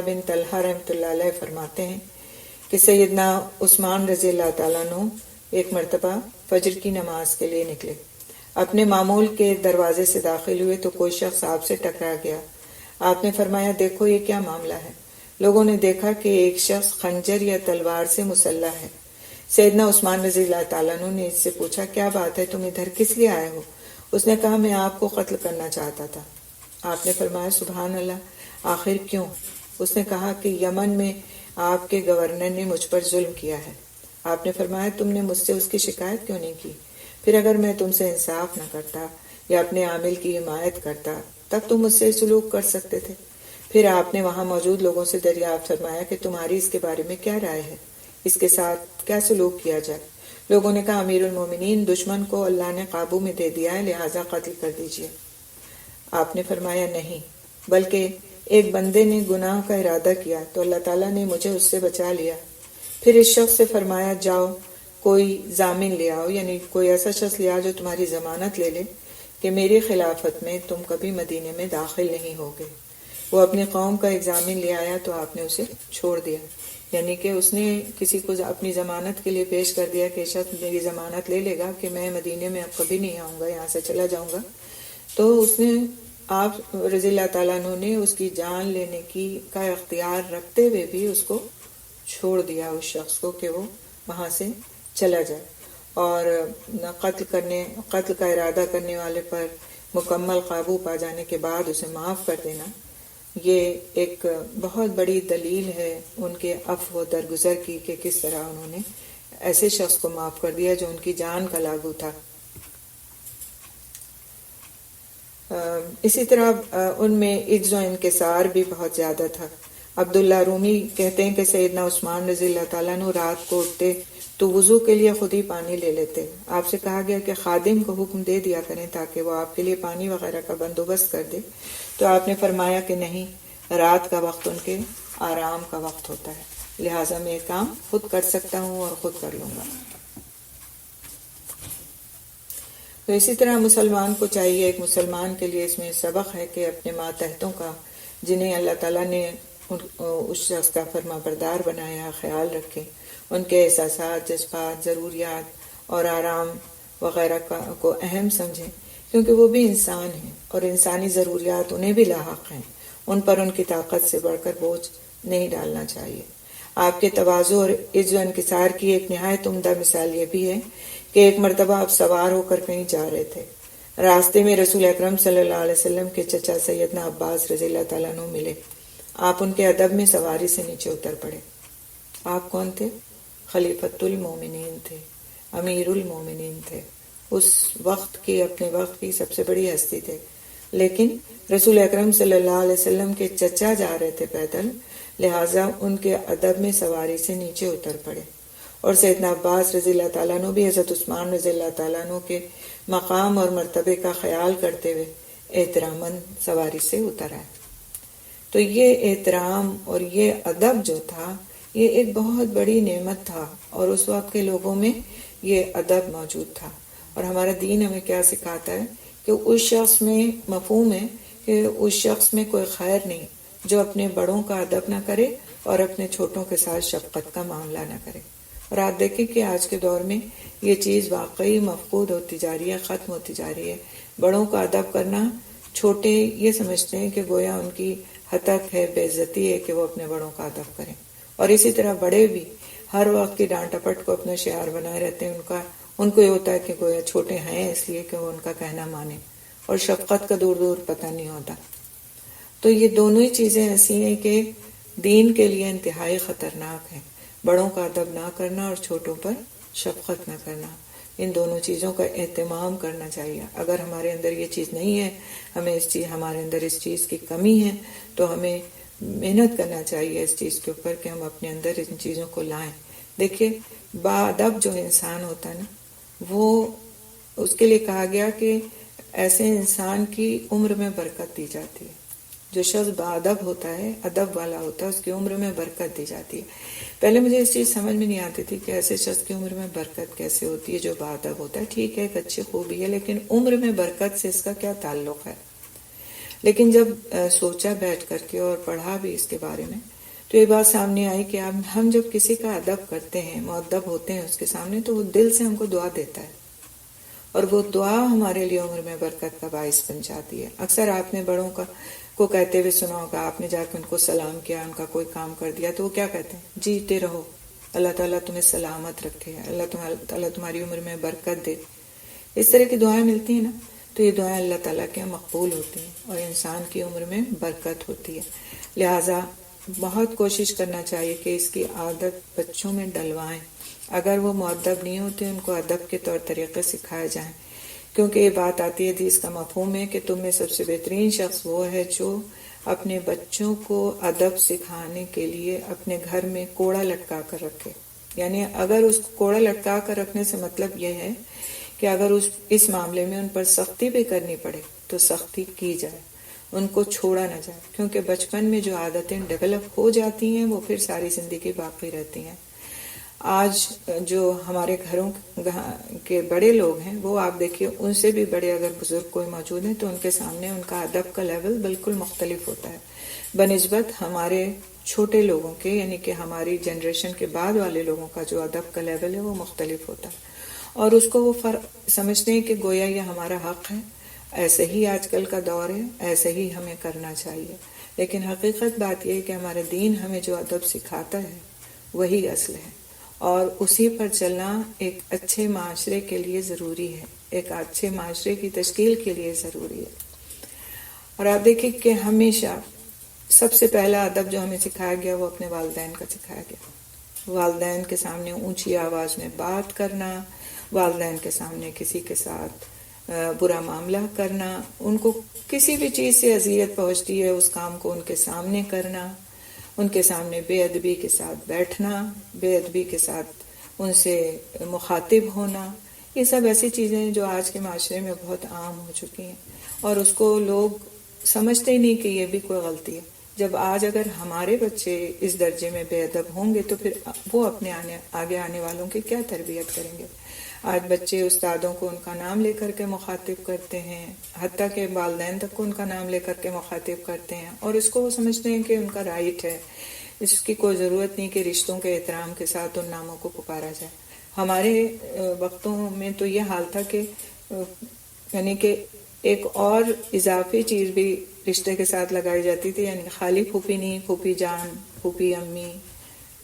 بن طلحہ رحمۃ اللہ علیہ فرماتے ہیں کہ سیدنا عثمان رضی اللہ تعالیٰ عنہ ایک مرتبہ فجر کی نماز کے لیے نکلے، اپنے معمول کے دروازے سے داخل ہوئے تو کوئی شخص آپ سے ٹکرا گیا۔ آپ نے فرمایا، دیکھو یہ کیا معاملہ ہے؟ لوگوں نے دیکھا کہ ایک شخص خنجر یا تلوار سے مسلح ہے۔ سیدنا عثمان رضی اللہ تعالیٰ عنہ نے اس سے پوچھا، کیا بات ہے، تم ادھر کس لیے آئے ہو؟ اس نے کہا، میں آپ کو قتل کرنا چاہتا تھا۔ آپ نے فرمایا، سبحان اللہ، آخر کیوں؟ اس نے کہا کہ یمن میں آپ کے گورنر نے مجھ پر ظلم کیا ہے۔ آپ نے فرمایا، تم نے مجھ سے اس کی شکایت کیوں نہیں کی؟ پھر اگر میں تم سے انصاف نہ کرتا یا اپنے عامل کی حمایت کرتا تب تم مجھ سے سلوک کر سکتے تھے۔ پھر آپ نے وہاں موجود لوگوں سے دریافت فرمایا کہ تمہاری اس کے بارے میں کیا رائے ہے، اس کے ساتھ کیا سلوک کیا جائے؟ لوگوں نے کہا، امیر المومنین، دشمن کو اللہ نے قابو میں دے دیا ہے، لہٰذا قتل کر دیجئے۔ آپ نے فرمایا، نہیں، بلکہ ایک بندے نے گناہ کا ارادہ کیا تو اللہ تعالیٰ نے مجھے اس سے بچا لیا۔ پھر اس شخص سے فرمایا، جاؤ کوئی ضامن لے آؤ، یعنی کوئی ایسا شخص لے آؤ جو تمہاری ضمانت لے لے کہ میری خلافت میں تم کبھی مدینے میں داخل نہیں ہوگے۔ وہ اپنی قوم کا ایک ضامن لے آیا تو آپ نے اسے چھوڑ دیا، یعنی کہ اس نے کسی کو اپنی ضمانت کے لیے پیش کر دیا کہ شخص میری ضمانت لے لے گا کہ میں مدینے میں اب کبھی نہیں آؤں گا، یہاں سے چلا جاؤں گا، تو اس نے آپ رضی اللہ تعالیٰ عنہ نے اس کی جان لینے کا اختیار رکھتے ہوئے بھی اس کو چھوڑ دیا، اس شخص کو، کہ وہ وہاں سے چلا جائے، اور قتل کا ارادہ کرنے والے پر مکمل قابو پا جانے کے بعد اسے معاف کر دینا، یہ ایک بہت بڑی دلیل ہے ان کے عفو و درگزر کی کہ کس طرح انہوں نے ایسے شخص کو معاف کر دیا جو ان کی جان کا لاگو تھا۔ اسی طرح ان میں عجز و انکسار بھی بہت زیادہ تھا۔ عبداللہ رومی کہتے ہیں کہ سیدنا عثمان رضی اللہ تعالیٰ عنہ رات کو اٹھتے تو وضو کے لیے خود ہی پانی لے لیتے۔ آپ سے کہا گیا کہ خادم کو حکم دے دیا کریں تاکہ وہ آپ کے لیے پانی وغیرہ کا بندوبست کر دے، تو آپ نے فرمایا کہ نہیں، رات کا وقت ان کے آرام کا وقت ہوتا ہے، لہٰذا میں یہ کام خود کر سکتا ہوں اور خود کر لوں گا۔ تو اسی طرح مسلمان کو چاہیے، ایک مسلمان کے لیے اس میں سبق ہے کہ اپنے ماتحتوں کا، جنہیں اللہ تعالیٰ نے اس شخص کا فرما بردار بنایا، خیال رکھے، ان کے احساسات، جذبات، ضروریات اور آرام وغیرہ کو اہم سمجھیں، کیونکہ وہ بھی انسان ہیں اور انسانی ضروریات انہیں بھی لاحق ہیں، ان پر ان کی طاقت سے بڑھ کر بوجھ نہیں ڈالنا چاہیے۔ آپ کے تواضع اور عز و انکسار کی ایک نہایت عمدہ مثال یہ بھی ہے کہ ایک مرتبہ آپ سوار ہو کر کہیں جا رہے تھے، راستے میں رسول اکرم صلی اللہ علیہ وسلم کے چچا سیدنا عباس رضی اللہ تعالیٰ عنہ ملے۔ آپ ان کے ادب میں سواری سے نیچے اتر پڑے۔ آپ کون تھے؟ خلیفۃ المومنین تھے، امیر المومنین تھے، اس وقت کی، اپنے وقت کی سب سے بڑی ہستی تھے، لیکن رسول اکرم صلی اللہ علیہ وسلم کے چچا جا رہے تھے پیدل، لہٰذا ان کے ادب میں سواری سے نیچے اتر پڑے۔ اور سیدنا عباس رضی اللہ تعالیٰ عنہ بھی حضرت عثمان رضی اللہ تعالیٰ عنہ کے مقام اور مرتبے کا خیال کرتے ہوئے احتراماً سواری سے اتر آئے۔ تو یہ احترام اور یہ ادب جو تھا، یہ ایک بہت بڑی نعمت تھا، اور اس وقت کے لوگوں میں یہ ادب موجود تھا۔ اور ہمارا دین ہمیں کیا سکھاتا ہے کہ اس شخص میں مفہوم ہے کہ اس شخص میں کوئی خیر نہیں جو اپنے بڑوں کا ادب نہ کرے اور اپنے چھوٹوں کے ساتھ شفقت کا معاملہ نہ کرے۔ اور آپ دیکھیں کہ آج کے دور میں یہ چیز واقعی مفقود ہوتی جا رہی ہے، ختم ہوتی جا رہی ہے۔ بڑوں کا ادب کرنا، چھوٹے یہ سمجھتے ہیں کہ گویا ان کی حتک ہے، بے عزتی ہے کہ وہ اپنے بڑوں کا ادب کریں، اور اسی طرح بڑے بھی ہر وقت کی ڈانٹ ٹپٹ کو اپنا شعار بنائے رہتے ہیں۔ ان کو یہ ہوتا ہے کہ گویا چھوٹے ہیں اس لیے کہ وہ ان کا کہنا مانیں، اور شفقت کا دور دور پتہ نہیں ہوتا۔ تو یہ دونوں ہی چیزیں ایسی ہیں کہ دین کے لیے انتہائی خطرناک ہیں، بڑوں کا ادب نہ کرنا اور چھوٹوں پر شفقت نہ کرنا۔ ان دونوں چیزوں کا اہتمام کرنا چاہیے۔ اگر ہمارے اندر یہ چیز نہیں ہے، ہمارے اندر اس چیز کی کمی ہے، تو ہمیں محنت کرنا چاہیے اس چیز کے اوپر کہ ہم اپنے اندر ان چیزوں کو لائیں۔ دیکھیے، باادب جو انسان ہوتا ہے نا، وہ اس کے لیے کہا گیا کہ ایسے انسان کی عمر میں برکت دی جاتی ہے۔ جو شخص باادب ہوتا ہے، ادب والا ہوتا ہے، اس کی عمر میں برکت دی جاتی ہے۔ پہلے مجھے اس چیز سمجھ میں نہیں آتی تھی کہ ایسے شخص کی عمر میں برکت کیسے ہوتی ہے جو باادب ہوتا ہے۔ ٹھیک ہے، ایک اچھی خوبی ہے، لیکن عمر میں برکت سے اس کا کیا تعلق ہے؟ لیکن جب سوچا بیٹھ کر کے اور پڑھا بھی اس کے بارے میں، تو یہ بات سامنے آئی کہ ہم جب کسی کا ادب کرتے ہیں، مؤدب ہوتے ہیں اس کے سامنے، تو وہ دل سے ہم کو دعا دیتا ہے، اور وہ دعا ہمارے لیے عمر میں برکت کا باعث بن جاتی ہے۔ اکثر آپ نے بڑوں کو کہتے ہوئے سنا ہوگا، آپ نے جا کے ان کو سلام کیا، ان کا کوئی کام کر دیا، تو وہ کیا کہتے ہیں؟ جیتے رہو، اللہ تعالیٰ تمہیں سلامت رکھے، اللہ تعالیٰ تمہاری عمر میں برکت دے۔ اس طرح کی دعائیں ملتی ہیں نا، تو یہ دعائیں اللہ تعالیٰ کے مقبول ہوتی ہیں اور انسان کی عمر میں برکت ہوتی ہے۔ لہٰذا بہت کوشش کرنا چاہیے کہ اس کی عادت بچوں میں ڈلوائیں۔ اگر وہ مؤدب نہیں ہوتے، ان کو ادب کے طور طریقے سکھائے جائیں، کیونکہ یہ بات آتی ہے، حدیث کا مفہوم ہے کہ تم میں سب سے بہترین شخص وہ ہے جو اپنے بچوں کو ادب سکھانے کے لیے اپنے گھر میں کوڑا لٹکا کر رکھے۔ یعنی اگر اس کوڑا لٹکا کر رکھنے سے مطلب یہ ہے کہ اگر اس معاملے میں ان پر سختی بھی کرنی پڑے تو سختی کی جائے، ان کو چھوڑا نہ جائے، کیونکہ بچپن میں جو عادتیں ڈیولپ ہو جاتی ہیں وہ پھر ساری زندگی باقی رہتی ہیں۔ آج جو ہمارے گھروں کے بڑے لوگ ہیں، وہ آپ دیکھیے، ان سے بھی بڑے اگر بزرگ کوئی موجود ہیں تو ان کے سامنے ان کا ادب کا لیول بالکل مختلف ہوتا ہے بنسبت ہمارے چھوٹے لوگوں کے، یعنی کہ ہماری جنریشن کے بعد والے لوگوں کا جو ادب کا لیول ہے وہ مختلف ہوتا ہے، اور اس کو وہ سمجھتے ہیں کہ گویا یہ ہمارا حق ہے، ایسے ہی آج کل کا دور ہے، ایسے ہی ہمیں کرنا چاہیے۔ لیکن حقیقت بات یہ ہے کہ ہمارا دین ہمیں جو ادب سکھاتا ہے وہی اصل ہے، اور اسی پر چلنا ایک اچھے معاشرے کے لیے ضروری ہے، ایک اچھے معاشرے کی تشکیل کے لیے ضروری ہے۔ اور آپ دیکھیں کہ ہمیشہ سب سے پہلا ادب جو ہمیں سکھایا گیا وہ اپنے والدین کا سکھایا گیا۔ والدین کے سامنے اونچی آواز میں بات کرنا، والدین کے سامنے کسی کے ساتھ برا معاملہ کرنا، ان کو کسی بھی چیز سے اذیت پہنچتی ہے اس کام کو ان کے سامنے کرنا، ان کے سامنے بے ادبی کے ساتھ بیٹھنا، بے ادبی کے ساتھ ان سے مخاطب ہونا، یہ سب ایسی چیزیں ہیں جو آج کے معاشرے میں بہت عام ہو چکی ہیں، اور اس کو لوگ سمجھتے ہی نہیں کہ یہ بھی کوئی غلطی ہے۔ جب آج اگر ہمارے بچے اس درجے میں بے ادب ہوں گے تو پھر وہ اپنے آگے آنے والوں کی کیا تربیت کریں گے؟ آج بچے استادوں کو ان کا نام لے کر کے مخاطب کرتے ہیں، حتیٰ کہ والدین تک کو ان کا نام لے کر کے مخاطب کرتے ہیں، اور اس کو وہ سمجھتے ہیں کہ ان کا رائٹ ہے، اس کی کوئی ضرورت نہیں کہ رشتوں کے احترام کے ساتھ ان ناموں کو پکارا جائے۔ ہمارے وقتوں میں تو یہ حال تھا کہ یعنی کہ ایک اور اضافی چیز بھی رشتے کے ساتھ لگائی جاتی تھی، یعنی خالی پھوپھی نہیں، پھوپھی جان، پھوپھی امی،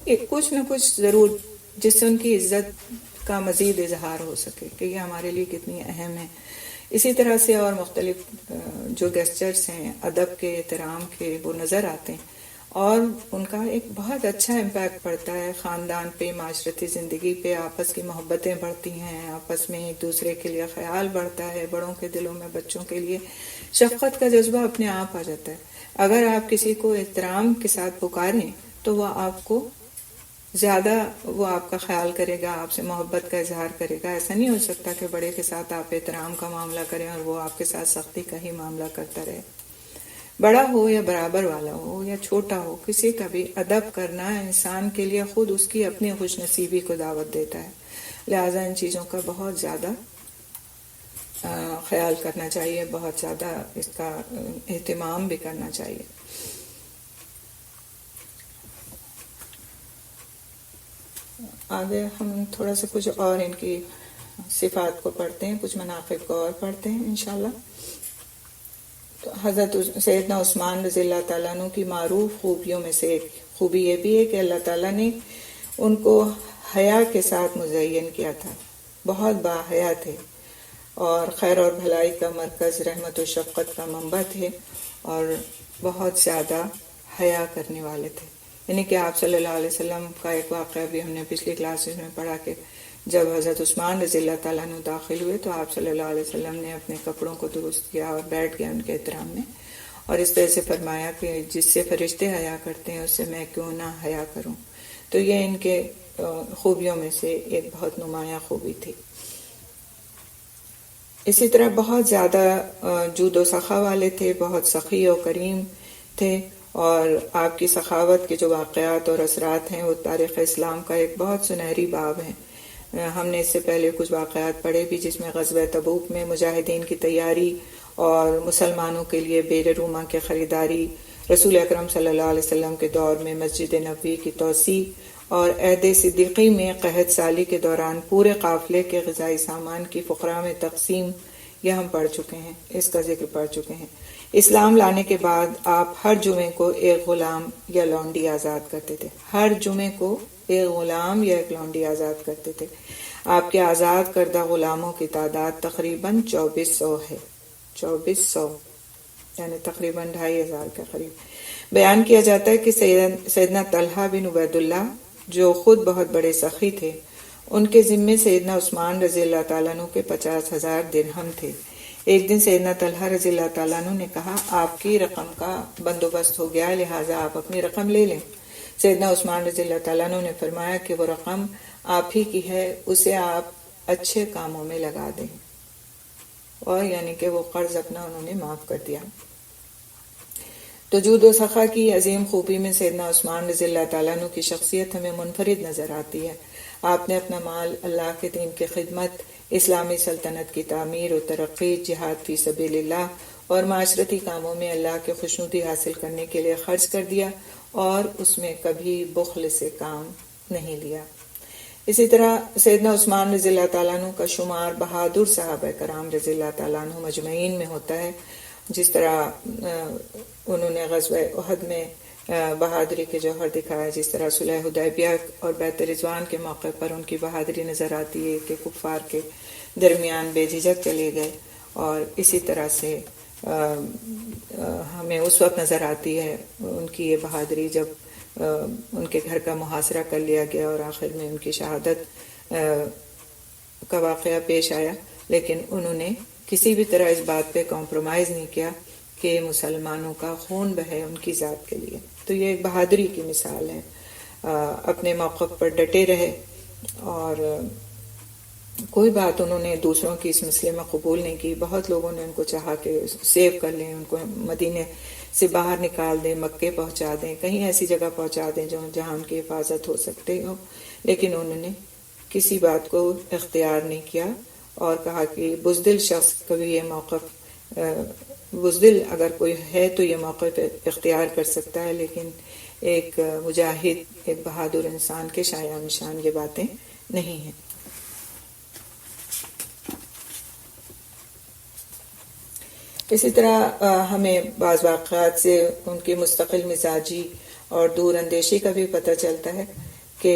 ایک کچھ نہ کچھ ضرور جس سے ان کی عزت کا مزید اظہار ہو سکے کہ یہ ہمارے لیے کتنی اہم ہے۔ اسی طرح سے اور مختلف جو گیسچرز ہیں ادب کے، احترام کے، وہ نظر آتے ہیں اور ان کا ایک بہت اچھا امپیکٹ پڑتا ہے خاندان پہ، معاشرتی زندگی پہ، آپس کی محبتیں بڑھتی ہیں، آپس میں ایک دوسرے کے لیے خیال بڑھتا ہے، بڑوں کے دلوں میں بچوں کے لیے شفقت کا جذبہ اپنے آپ آ جاتا ہے۔ اگر آپ کسی کو احترام کے ساتھ پکاریں تو وہ آپ کو زیادہ، وہ آپ کا خیال کرے گا، آپ سے محبت کا اظہار کرے گا۔ ایسا نہیں ہو سکتا کہ بڑے کے ساتھ آپ احترام کا معاملہ کریں اور وہ آپ کے ساتھ سختی کا ہی معاملہ کرتا رہے۔ بڑا ہو یا برابر والا ہو یا چھوٹا ہو، کسی کا بھی ادب کرنا انسان کے لیے خود اس کی اپنی خوش نصیبی کو دعوت دیتا ہے، لہٰذا ان چیزوں کا بہت زیادہ خیال کرنا چاہیے، بہت زیادہ اس کا اہتمام بھی کرنا چاہیے۔ آگے ہم تھوڑا سا کچھ اور ان کی صفات کو پڑھتے ہیں، کچھ مناقب کو اور پڑھتے ہیں انشاءاللہ۔ تو حضرت سیدنا عثمان رضی اللہ تعالیٰ عنہ کی معروف خوبیوں میں سے ایک خوبی یہ بھی ہے کہ اللہ تعالیٰ نے ان کو حیا کے ساتھ مزین کیا تھا، بہت باحیا تھے اور خیر اور بھلائی کا مرکز، رحمت و شفقت کا منبع تھے اور بہت زیادہ حیا کرنے والے تھے۔ یعنی کہ آپ صلی اللہ علیہ وسلم کا ایک واقعہ بھی ہم نے پچھلی کلاسز میں پڑھا کہ جب حضرت عثمان رضی اللہ تعالیٰ عنہ داخل ہوئے تو آپ صلی اللہ علیہ وسلم نے اپنے کپڑوں کو درست کیا اور بیٹھ گئے ان کے احترام میں، اور اس طرح سے فرمایا کہ جس سے فرشتے حیا کرتے ہیں اس سے میں کیوں نہ حیا کروں۔ تو یہ ان کے خوبیوں میں سے ایک بہت نمایاں خوبی تھی۔ اسی طرح بہت زیادہ جود و سخا والے تھے، بہت سخی و کریم تھے، اور آپ کی سخاوت کے جو واقعات اور اثرات ہیں وہ تاریخ اسلام کا ایک بہت سنہری باب ہے۔ ہم نے اس سے پہلے کچھ واقعات پڑھے بھی، جس میں غزوہ تبوک میں مجاہدین کی تیاری اور مسلمانوں کے لیے بیر روما کی خریداری، رسول اکرم صلی اللہ علیہ وسلم کے دور میں مسجد نبوی کی توسیع اور عہد صدیقی میں قحط سالی کے دوران پورے قافلے کے غذائی سامان کی فقراء میں تقسیم، یہ ہم پڑھ چکے ہیں، اس کا ذکر پڑھ چکے ہیں۔ اسلام لانے کے بعد آپ ہر جمعے کو ایک غلام یا لونڈی آزاد کرتے تھے، ہر جمعے کو ایک غلام یا ایک لونڈی آزاد کرتے تھے۔ آپ کے آزاد کردہ غلاموں کی تعداد تقریباً 2400 ہے، 2400 یعنی تقریباً 2500 کے قریب۔ بیان کیا جاتا ہے کہ سیدنا طلحہ بن عبید اللہ جو خود بہت بڑے سخی تھے، ان کے ذمے سیدنا عثمان رضی اللہ تعالیٰ عنہ کے 50,000 درہم تھے۔ ایک دن سیدنا طلحہ رضی اللہ تعالیٰ عنہ نے کہا آپ کی رقم کا بندوبست ہو گیا، لہٰذا آپ اپنی رقم لے لیں۔ سیدنا عثمان رضی اللہ تعالیٰ عنہ نے فرمایا کہ وہ رقم آپ ہی کی ہے، اسے آپ اچھے کاموں میں لگا دیں، اور یعنی کہ وہ قرض اپنا انہوں نے معاف کر دیا۔ تو جود و سخا کی عظیم خوبی میں سیدنا عثمان رضی اللہ تعالیٰ عنہ کی شخصیت ہمیں منفرد نظر آتی ہے۔ آپ نے اپنا مال اللہ کے دین کی خدمت، اسلامی سلطنت کی تعمیر و ترقی، جہاد فی سبیل اللہ اور معاشرتی کاموں میں اللہ کی خوشنودی حاصل کرنے کے لیے خرچ کر دیا، اور اس میں کبھی بخل سے کام نہیں لیا۔ اسی طرح سیدنا عثمان رضی اللہ تعالیٰ عنہ کا شمار بہادر صحابہ کرام رضی اللہ تعالیٰ عنہ مجمعین میں ہوتا ہے، جس طرح انہوں نے غزوہ احد میں بہادری کے جوہر دکھایا، جس طرح صلح حدیبیہ اور بیعت رضوان کے موقع پر ان کی بہادری نظر آتی ہے کہ کفار کے درمیان بے جھجک چلے گئے، اور اسی طرح سے ہمیں اس وقت نظر آتی ہے ان کی یہ بہادری جب ان کے گھر کا محاصرہ کر لیا گیا اور آخر میں ان کی شہادت کا واقعہ پیش آیا، لیکن انہوں نے کسی بھی طرح اس بات پہ کمپرومائز نہیں کیا کہ مسلمانوں کا خون بہے ان کی ذات کے لیے۔ تو یہ ایک بہادری کی مثال ہے، اپنے موقف پر ڈٹے رہے، اور کوئی بات انہوں نے دوسروں کی اس مسئلے میں قبول نہیں کی۔ بہت لوگوں نے ان کو چاہا کہ سیو کر لیں، ان کو مدینے سے باہر نکال دیں، مکے پہنچا دیں، کہیں ایسی جگہ پہنچا دیں جہاں ان کی حفاظت ہو سکتے ہو، لیکن انہوں نے کسی بات کو اختیار نہیں کیا اور کہا کہ بزدل شخص کبھی یہ موقف، بزدل اگر کوئی ہے تو یہ موقف اختیار کر سکتا ہے، لیکن ایک مجاہد، ایک بہادر انسان کے شایان نشان یہ باتیں نہیں ہیں۔ اسی طرح ہمیں بعض واقعات سے ان کی مستقل مزاجی اور دور اندیشی کا بھی پتہ چلتا ہے کہ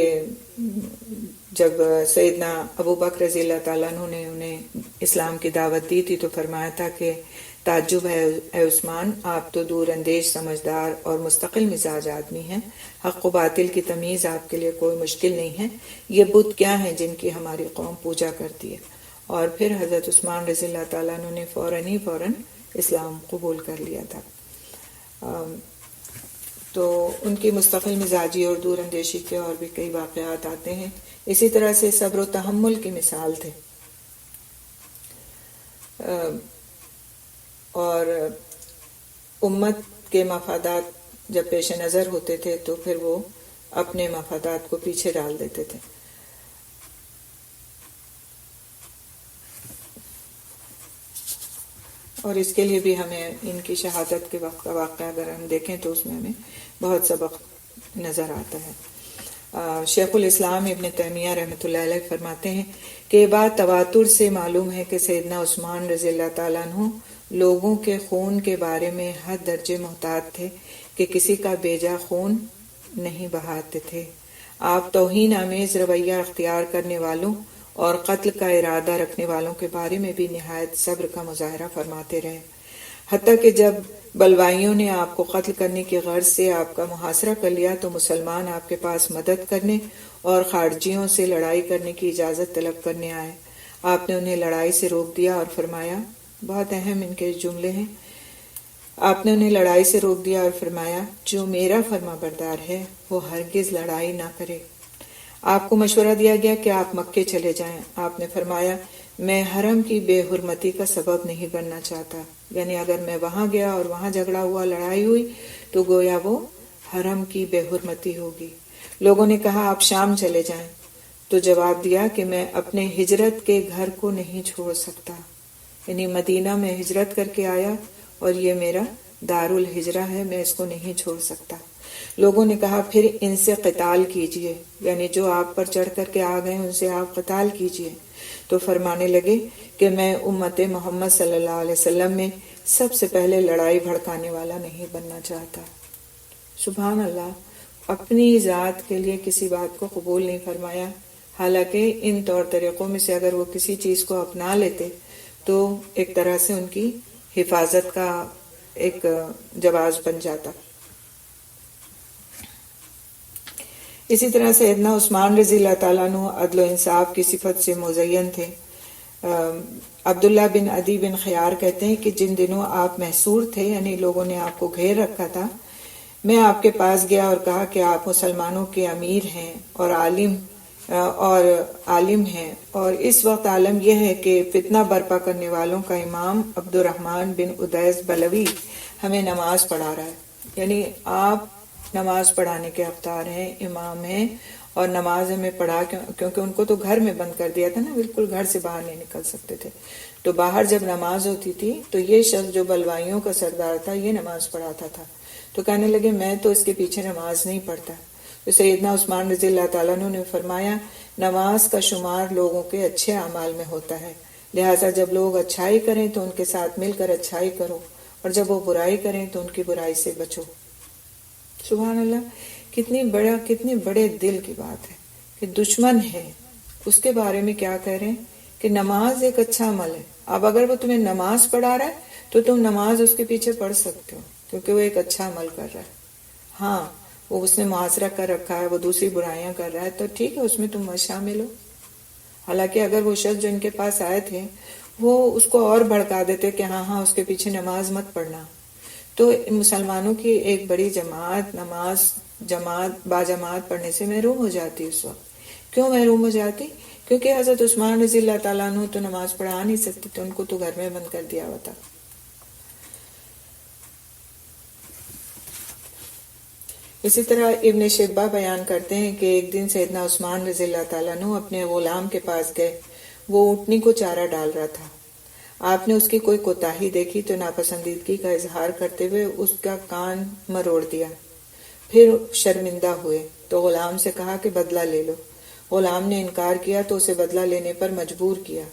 جب سیدنا ابو بکر رضی اللہ تعالیٰ عنہ نے انہیں اسلام کی دعوت دی تھی تو فرمایا تھا کہ تعجب ہے اے عثمان، آپ تو دور اندیش، سمجھدار اور مستقل مزاج آدمی ہیں، حق و باطل کی تمیز آپ کے لیے کوئی مشکل نہیں ہے، یہ بت کیا ہیں جن کی ہماری قوم پوجا کرتی ہے؟ اور پھر حضرت عثمان رضی اللہ تعالیٰ عنہ نے فوراً اسلام قبول کر لیا تھا۔ تو ان کی مستقل مزاجی اور دور اندیشی کے اور بھی کئی واقعات آتے ہیں۔ اسی طرح سے صبر و تحمل کی مثال تھے، اور امت کے مفادات جب پیش نظر ہوتے تھے تو پھر وہ اپنے مفادات کو پیچھے ڈال دیتے تھے۔ اور اس کے لیے بھی ہمیں ان کی شہادت کے وقت کا واقعہ اگر ہم دیکھیں تو اس میں ہمیں بہت سبق نظر آتا ہے۔ شیخ الاسلام ابن تیمیہ رحمۃ اللہ علیہ فرماتے ہیں کہ یہ بات تواتر سے معلوم ہے کہ سیدنا عثمان رضی اللہ تعالیٰ عنہ لوگوں کے خون کے بارے میں حد درجے محتاط تھے کہ کسی کا بیجا خون نہیں بہاتے تھے۔ آپ توہین آمیز رویہ اختیار کرنے والوں اور قتل کا ارادہ رکھنے والوں کے بارے میں بھی نہایت صبر کا مظاہرہ فرماتے رہے، حتیٰ کہ جب بلوائیوں نے آپ کو قتل کرنے کی غرض سے آپ کا محاصرہ کر لیا تو مسلمان آپ کے پاس مدد کرنے اور خارجیوں سے لڑائی کرنے کی اجازت طلب کرنے آئے۔ آپ نے انہیں لڑائی سے روک دیا اور فرمایا، بہت اہم ان کے جملے ہیں، آپ نے انہیں لڑائی سے روک دیا اور فرمایا، جو میرا فرما بردار ہے وہ ہرگز لڑائی نہ کرے۔ آپ کو مشورہ دیا گیا کہ آپ مکے چلے جائیں۔ آپ نے فرمایا، میں حرم کی بے حرمتی کا سبب نہیں بننا چاہتا، یعنی اگر میں وہاں گیا اور وہاں جھگڑا ہوا، لڑائی ہوئی تو گویا وہ حرم کی بے حرمتی ہوگی۔ لوگوں نے کہا آپ شام چلے جائیں، تو جواب دیا کہ میں اپنے ہجرت کے گھر کو نہیں چھوڑ سکتا، یعنی مدینہ میں ہجرت کر کے آیا اور یہ میرا دار الہجرہ ہے، میں اس کو نہیں چھوڑ سکتا۔ لوگوں نے کہا پھر ان سے قتال کیجئے، یعنی جو آپ پر چڑھ کر کے آ گئے ان سے آپ قتال کیجئے۔ تو فرمانے لگے کہ میں امت محمد صلی اللہ علیہ وسلم میں سب سے پہلے لڑائی بھڑکانے والا نہیں بننا چاہتا۔ سبحان اللہ، اپنی ذات کے لیے کسی بات کو قبول نہیں فرمایا، حالانکہ ان طور طریقوں میں سے اگر وہ کسی چیز کو اپنا لیتے تو ایک طرح سے ان کی حفاظت کا ایک جواز بن جاتا۔ اسی طرح سیدنا عثمان رضی اللہ تعالیٰ عنہ عدل و انصاف کی صفت سے مزین تھے۔ عبداللہ بن عدی بن خیار کہتے ہیں کہ جن دنوں آپ محصور تھے، یعنی لوگوں نے آپ کو گھیر رکھا تھا، میں آپ کے پاس گیا اور کہا کہ آپ مسلمانوں کے امیر ہیں اور عالم ہیں، اور اس وقت عالم یہ ہے کہ فتنہ برپا کرنے والوں کا امام عبد الرحمن بن ادیس بلوی ہمیں نماز پڑھا رہا ہے، یعنی آپ نماز پڑھانے کے اختیار ہیں، امام ہیں، اور نماز ہمیں پڑھا کیونکہ ان کو تو گھر میں بند کر دیا تھا نا، بالکل گھر سے باہر نہیں نکل سکتے تھے، تو باہر جب نماز ہوتی تھی تو یہ شخص جو بلوائیوں کا سردار تھا یہ نماز پڑھاتا تھا۔ تو کہنے لگے میں تو اس کے پیچھے نماز نہیں پڑھتا۔ تو سیدنا عثمان رضی اللہ تعالیٰ عنہ نے فرمایا، نماز کا شمار لوگوں کے اچھے اعمال میں ہوتا ہے، لہٰذا جب لوگ اچھائی کریں تو ان کے ساتھ مل کر اچھائی کرو، اور جب وہ برائی کریں تو ان کی برائی سے بچو۔ سبحان اللہ، کتنی بڑے دل کی بات ہے کہ دشمن ہے اس کے بارے میں کیا کہہ رہے ہیں کہ نماز ایک اچھا عمل ہے۔ اب اگر وہ تمہیں نماز پڑھا رہا ہے تو تم نماز اس کے پیچھے پڑھ سکتے ہو کیونکہ وہ ایک اچھا عمل کر رہا ہے۔ ہاں، وہ اس نے محاصرہ کر رکھا ہے، وہ دوسری برائیاں کر رہا ہے، تو ٹھیک ہے، اس میں تم مت شامل ہو۔ حالانکہ اگر وہ شخص جو ان کے پاس آئے تھے وہ اس کو اور بھڑکا دیتے کہ ہاں اس کے پیچھے نماز مت پڑھنا، تو مسلمانوں کی ایک بڑی جماعت نماز باجماعت پڑھنے سے محروم ہو جاتی۔ اس وقت کیوں محروم ہو جاتی؟ کیونکہ حضرت عثمان رضی اللہ تعالیٰ عنہ تو نماز پڑھا نہیں سکتے تھے، ان کو تو گھر میں بند کر دیا ہوا تھا۔ اسی طرح ابن شبہ بیان کرتے ہیں کہ ایک دن سیدنا عثمان رضی اللہ تعالیٰ عنہ اپنے غلام کے پاس گئے، وہ اونٹنی کو چارہ ڈال رہا تھا۔ آپ نے اس کی کوئی کوتاہی دیکھی تو ناپسندیدگی کا اظہار کرتے ہوئے اس کا کان مروڑ دیا، پھر شرمندہ ہوئے تو غلام سے کہا کہ بدلہ لے لو۔ غلام نے انکار کیا تو اسے بدلہ لینے پر مجبور کیا،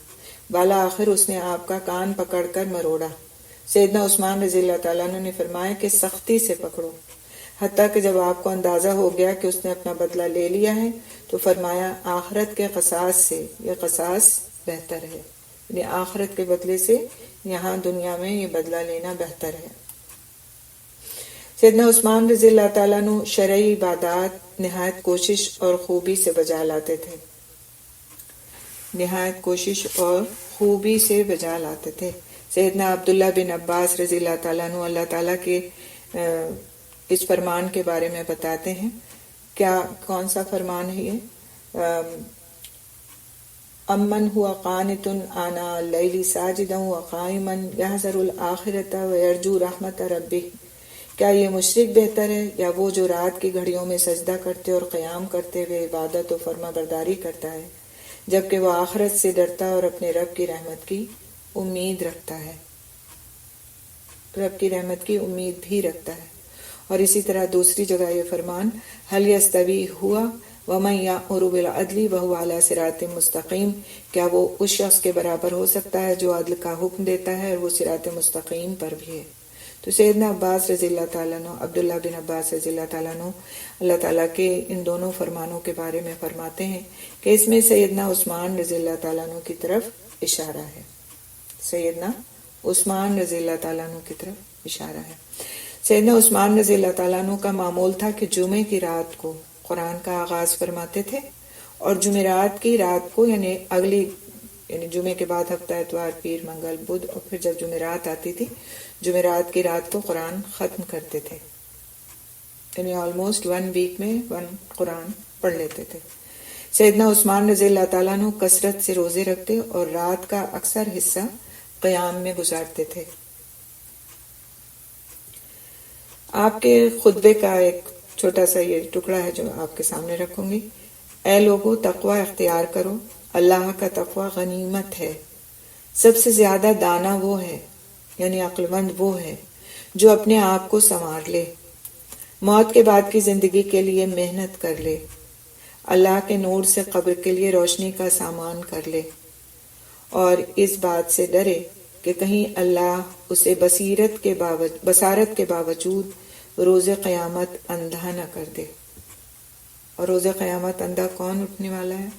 بالا آخر اس نے آپ کا کان پکڑ کر مروڑا۔ سیدنا عثمان رضی اللہ تعالیٰ عنہ نے فرمایا کہ سختی سے پکڑو، حتیٰ کہ جب آپ کو اندازہ ہو گیا کہ اس نے اپنا بدلہ لے لیا ہے تو فرمایا آخرت کے قصاص سے یہ قصاص بہتر ہے، یعنی آخرت کے بدلے سے یہاں دنیا میں یہ بدلہ لینا بہتر ہے۔ سیدنا عثمان رضی اللہ تعالیٰ عنہ شرعی عبادات نہایت کوشش اور خوبی سے بجا لاتے تھے، نہایت کوشش اور خوبی سے بجا لاتے تھے۔ سیدنا عبداللہ بن عباس رضی اللہ تعالیٰ عنہ اللہ تعالیٰ کے اس فرمان کے بارے میں بتاتے ہیں، کیا کون سا فرمان ہے یہ؟ امن ہوا قانت آناء اللیل ساجدا وقائما یحذر الآخرۃ ویرجو رحمت ربہ، کیا یہ مشرک بہتر ہے یا وہ جو رات کی گھڑیوں میں سجدہ کرتے اور قیام کرتے ہوئے عبادت و فرما برداری کرتا ہے جبکہ وہ آخرت سے ڈرتا اور اپنے رب کی رحمت کی امید رکھتا ہے، رب کی رحمت کی امید بھی رکھتا ہے۔ اور اسی طرح دوسری جگہ یہ فرمان هل يستوي هو ومن يأمر بالعدل وهو على صراط مستقیم، کیا وہ اس شخص کے برابر ہو سکتا ہے جو عدل کا حکم دیتا ہے اور وہ صراط مستقیم پر بھی ہے۔ تو سیدنا عباس رضی اللہ تعالیٰ عنہ، عبداللہ بن عباس رضی اللہ تعالیٰ عنہ اللہ تعالیٰ کے ان دونوں فرمانوں کے بارے میں فرماتے ہیں کہ اس میں سیدنا عثمان رضی اللہ تعالیٰ عنہ کی طرف اشارہ ہے، سیدنا عثمان رضی اللہ تعالیٰ عنہ کی طرف اشارہ ہے۔ سیدنا عثمان رضی اللہ تعالیٰ عنہ کا معمول تھا کہ جمعے کی رات کو قرآن کا آغاز فرماتے تھے اور جمعرات کی رات کو یعنی اگلی یعنی جمعے کے بعد ہفتہ اتوار پیر منگل بدھ اور پھر جب جمعرات آتی تھی جمعرات کی رات کو قرآن ختم کرتے تھے، یعنی آلموسٹ 1 ویک میں 1 قرآن پڑھ لیتے تھے۔ سیدنا عثمان رضی اللہ تعالیٰ عنہ کثرت سے روزے رکھتے اور رات کا اکثر حصہ قیام میں گزارتے تھے۔ آپ کے خطبے کا ایک چھوٹا سا یہ ٹکڑا ہے جو آپ کے سامنے رکھوں گی۔ اے لوگو تقوی اختیار کرو، اللہ کا تقوی غنیمت ہے، سب سے زیادہ دانا وہ ہے یعنی عقل مند وہ ہے جو اپنے آپ کو سنوار لے، موت کے بعد کی زندگی کے لیے محنت کر لے، اللہ کے نور سے قبر کے لیے روشنی کا سامان کر لے اور اس بات سے ڈرے کہ کہیں اللہ اسے بصارت کے باوجود روز قیامت اندھا نہ کر دے۔ اور روز قیامت اندھا کون اٹھنے والا ہے؟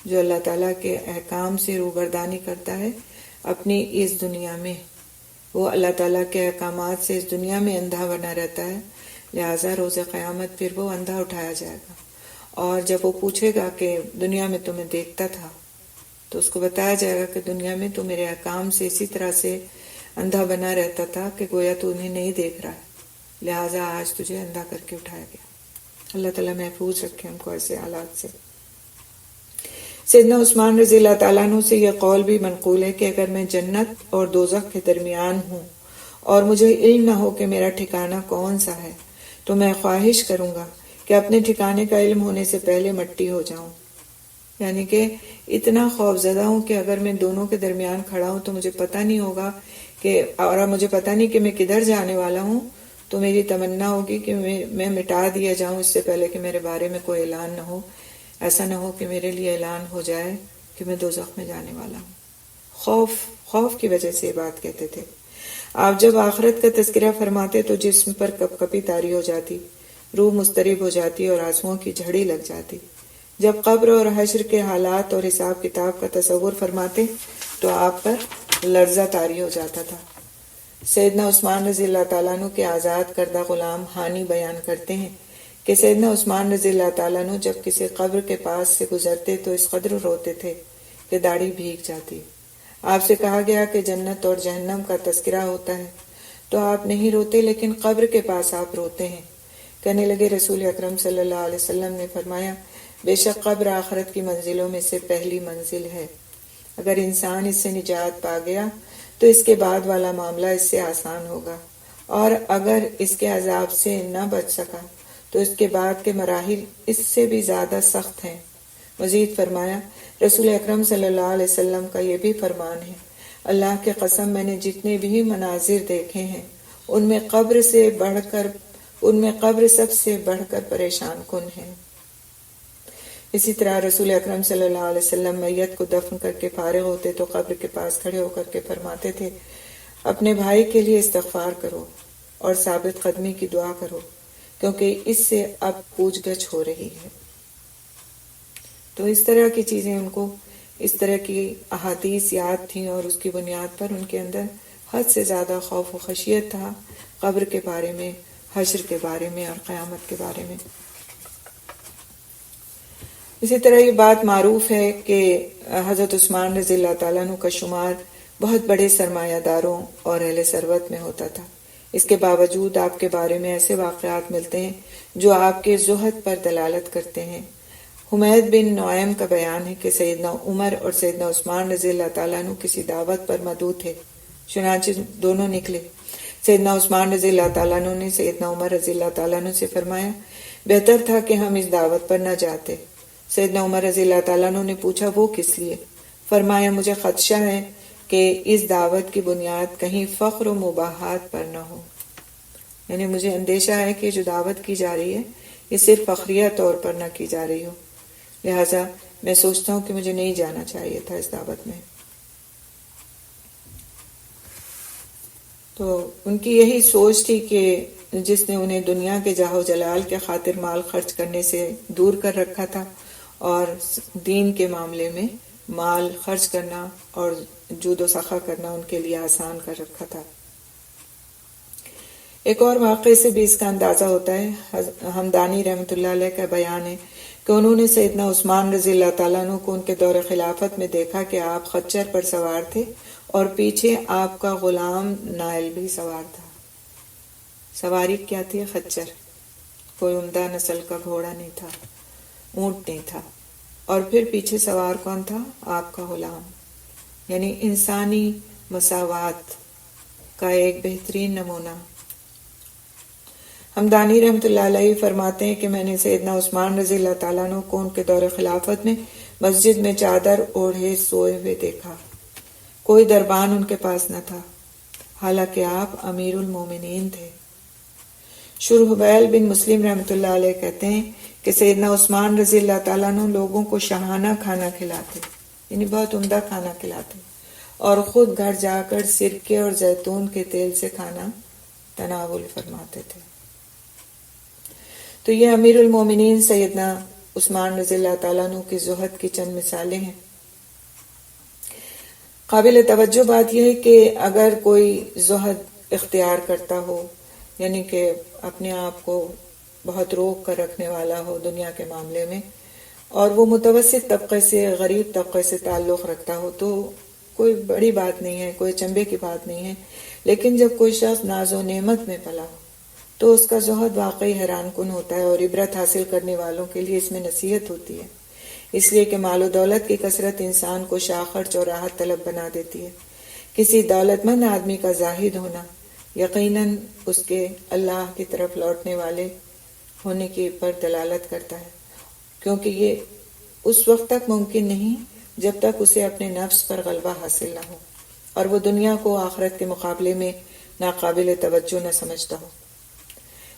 جو اللہ تعالیٰ کے احکام سے روگردانی کرتا ہے اپنی اس دنیا میں، وہ اللہ تعالیٰ کے احکامات سے اس دنیا میں اندھا بنا رہتا ہے، لہٰذا روز قیامت پھر وہ اندھا اٹھایا جائے گا۔ اور جب وہ پوچھے گا کہ دنیا میں تمہیں دیکھتا تھا تو اس کو بتایا جائے گا کہ دنیا میں تو میرے احکام سے اسی طرح سے اندھا بنا رہتا تھا کہ گویا تو انہیں نہیں دیکھ رہا ہے، لہٰذا آج تجھے اندھا کر کے اٹھایا گیا۔ اللہ تعالیٰ محفوظ رکھے ہم کو ایسے حالات سے۔ سیدنا عثمان رضی اللہ تعالیٰ عنہ سے یہ قول بھی منقول ہے کہ اگر میں جنت اور دوزخ کے درمیان ہوں اور مجھے علم نہ ہو کہ میرا ٹھکانہ کون سا ہے تو میں خواہش کروں گا کہ اپنے ٹھکانے کا علم ہونے سے پہلے مٹی ہو جاؤں، یعنی کہ اتنا خوف زدہ ہوں کہ اگر میں دونوں کے درمیان کھڑا ہوں تو مجھے پتہ نہیں ہوگا کہ اور مجھے پتہ نہیں کہ میں کدھر جانے والا ہوں، تو میری تمنا ہوگی کہ میں مٹا دیا جاؤں اس سے پہلے کہ میرے بارے میں کوئی اعلان نہ ہو، ایسا نہ ہو کہ میرے لیے اعلان ہو جائے کہ میں دوزخ میں جانے والا ہوں۔ خوف کی وجہ سے یہ بات کہتے تھے۔ آپ جب آخرت کا تذکرہ فرماتے تو جسم پر کپ کپی طاری ہو جاتی، روح مضطرب ہو جاتی اور آنسوؤں کی جھڑی لگ جاتی۔ جب قبر اور حشر کے حالات اور حساب کتاب کا تصور فرماتے تو آپ پر لرزہ طاری ہو جاتا تھا۔ سیدنا عثمان رضی اللہ تعالیٰ عنہ کے آزاد کردہ غلام ہانی بیان کرتے ہیں کہ سیدنا عثمان رضی اللہ تعالیٰ عنہ جب کسی قبر کے پاس سے گزرتے تو اس قدر روتے تھے کہ داڑھی بھیگ جاتی۔ آپ سے کہا گیا کہ جنت اور جہنم کا تذکرہ ہوتا ہے تو آپ نہیں روتے، لیکن قبر کے پاس آپ روتے ہیں۔ کہنے لگے رسول اکرم صلی اللہ علیہ وسلم نے فرمایا بے شک قبر آخرت کی منزلوں میں سے پہلی منزل ہے، اگر انسان اس سے نجات پا گیا تو اس کے بعد والا معاملہ اس سے آسان ہوگا، اور اگر اس کے عذاب سے نہ بچ سکا تو اس کے بعد کے مراحل اس سے بھی زیادہ سخت ہیں۔ مزید فرمایا رسول اکرم صلی اللہ علیہ وسلم کا یہ بھی فرمان ہے، اللہ کی قسم میں نے جتنے بھی مناظر دیکھے ہیں ان میں قبر سب سے بڑھ کر پریشان کن ہے۔ اسی طرح رسول اکرم صلی اللہ علیہ وسلم میت کو دفن کر کے فارغ ہوتے تو قبر کے پاس کھڑے ہو کر کے فرماتے تھے اپنے بھائی کے لیے استغفار کرو اور ثابت قدمی کی دعا کرو، کیونکہ اس سے اب پوچھ گچھ ہو رہی ہے۔ تو اس طرح کی چیزیں ان کو، اس طرح کی احادیث یاد تھیں، اور اس کی بنیاد پر ان کے اندر حد سے زیادہ خوف و خشیت تھا قبر کے بارے میں، حشر کے بارے میں اور قیامت کے بارے میں۔ اسی طرح یہ بات معروف ہے کہ حضرت عثمان رضی اللہ تعالیٰ عنہ کا شمار بہت بڑے سرمایہ داروں اور اہل ثروت میں ہوتا تھا۔ اس کے باوجود آپ کے بارے میں ایسے واقعات ملتے ہیں جو آپ کے زہد پر دلالت کرتے ہیں۔ حمید بن نعیم کا بیان ہے کہ سیدنا عمر اور سیدنا عثمان رضی اللہ تعالیٰ عنہ کسی دعوت پر مدعو تھے، چنانچہ دونوں نکلے۔ سیدنا عثمان رضی اللہ تعالیٰ عنہ نے سیدنا عمر رضی اللہ تعالیٰ عنہ سے فرمایا بہتر تھا کہ ہم اس دعوت پر نہ جاتے۔ سیدنا عمر رضی اللہ تعالیٰ عنہ نے پوچھا وہ کس لیے؟ فرمایا مجھے خدشہ ہے کہ اس دعوت کی بنیاد کہیں فخر و مباحات پر نہ ہو، یعنی مجھے اندیشہ ہے کہ جو دعوت کی جا رہی ہے یہ صرف فخریہ طور پر نہ کی جا رہی ہو، لہٰذا میں سوچتا ہوں کہ مجھے نہیں جانا چاہیے تھا اس دعوت میں۔ تو ان کی یہی سوچ تھی کہ جس نے انہیں دنیا کے جاہ و جلال کے خاطر مال خرچ کرنے سے دور کر رکھا تھا، اور دین کے معاملے میں مال خرچ کرنا اور جود و سخا کرنا ان کے لیے آسان کر رکھا تھا۔ ایک اور واقعے سے بھی اس کا اندازہ ہوتا ہے۔ ہمدانی رحمۃ اللہ علیہ کا بیان ہے کہ انہوں نے سیدنا عثمان رضی اللہ تعالیٰ عنہ کو ان کے دور خلافت میں دیکھا کہ آپ خچر پر سوار تھے اور پیچھے آپ کا غلام نائل بھی سوار تھا۔ سواری کیا تھی؟ خچر، کوئی عمدہ نسل کا گھوڑا نہیں تھا، اونٹ نہیں تھا، اور پھر پیچھے سوار کون تھا؟ آپ کا غلام، یعنی انسانی مساوات کا ایک بہترین نمونہ۔ ہمدانی رحمۃ اللہ علیہ فرماتے ہیں کہ میں نے سیدنا عثمان رضی اللہ تعالیٰ عنہ کو ان کے دور خلافت میں مسجد میں چادر اوڑھے سوئے ہوئے دیکھا، کوئی دربان ان کے پاس نہ تھا، حالانکہ آپ امیر المومنین تھے۔ شرحبیل بن مسلم رحمۃ اللہ علیہ کہتے ہیں کہ سیدنا عثمان رضی اللہ تعالیٰ عنہ لوگوں کو شاہانہ کھانا کھلاتے، یعنی بہت عمدہ کھانا کھلاتے، اور خود گھر جا کر سرکے اور زیتون کے تیل سے کھانا تناول فرماتے تھے۔ تو یہ امیر المومنین سیدنا عثمان رضی اللہ تعالیٰ عنہ کی زہد کی چند مثالیں ہیں۔ قابل توجہ بات یہ ہے کہ اگر کوئی زہد اختیار کرتا ہو، یعنی کہ اپنے آپ کو بہت روک کر رکھنے والا ہو دنیا کے معاملے میں، اور وہ متوسط طبقے سے، غریب طبقے سے تعلق رکھتا ہو، تو کوئی بڑی بات نہیں ہے، کوئی چنبے کی بات نہیں ہے۔ لیکن جب کوئی شخص ناز و نعمت میں پلا ہو تو اس کا زہد واقعی حیران کن ہوتا ہے، اور عبرت حاصل کرنے والوں کے لیے اس میں نصیحت ہوتی ہے، اس لیے کہ مال و دولت کی کثرت انسان کو شاخرچ اور راحت طلب بنا دیتی ہے۔ کسی دولت مند آدمی کا زاہد ہونا یقیناً اس کے اللہ کی طرف لوٹنے والے ہونے کی پر دلالت کرتا ہے، کیونکہ یہ اس وقت تک ممکن نہیں جب تک اسے اپنے نفس پر غلبہ حاصل نہ ہو اور وہ دنیا کو آخرت کے مقابلے میں ناقابل توجہ نہ سمجھتا ہو۔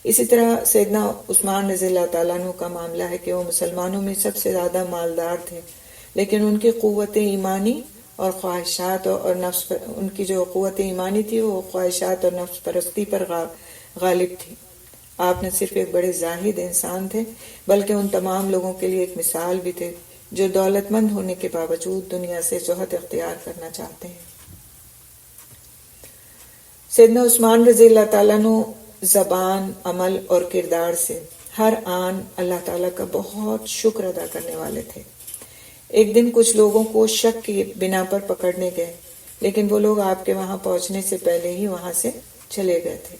اسی طرح سیدنا عثمان رضی اللہ تعالیٰ عنہ کا معاملہ ہے کہ وہ مسلمانوں میں سب سے زیادہ مالدار تھے، لیکن ان کی قوت ایمانی اور خواہشات اور نفس پر، ان کی جو قوت ایمانی تھی وہ خواہشات اور نفس پرستی پر غالب تھی۔ آپ نہ صرف ایک بڑے زاہد انسان تھے بلکہ ان تمام لوگوں کے لیے ایک مثال بھی تھے جو دولت مند ہونے کے باوجود دنیا سے زہد اختیار کرنا چاہتے ہیں۔ سیدنا عثمان رضی اللہ تعالیٰ عنہ زبان، عمل اور کردار سے ہر آن اللہ تعالیٰ کا بہت شکر ادا کرنے والے تھے۔ ایک دن کچھ لوگوں کو شک کی بنا پر پکڑنے گئے، لیکن وہ لوگ آپ کے وہاں پہنچنے سے پہلے ہی وہاں سے چلے گئے تھے،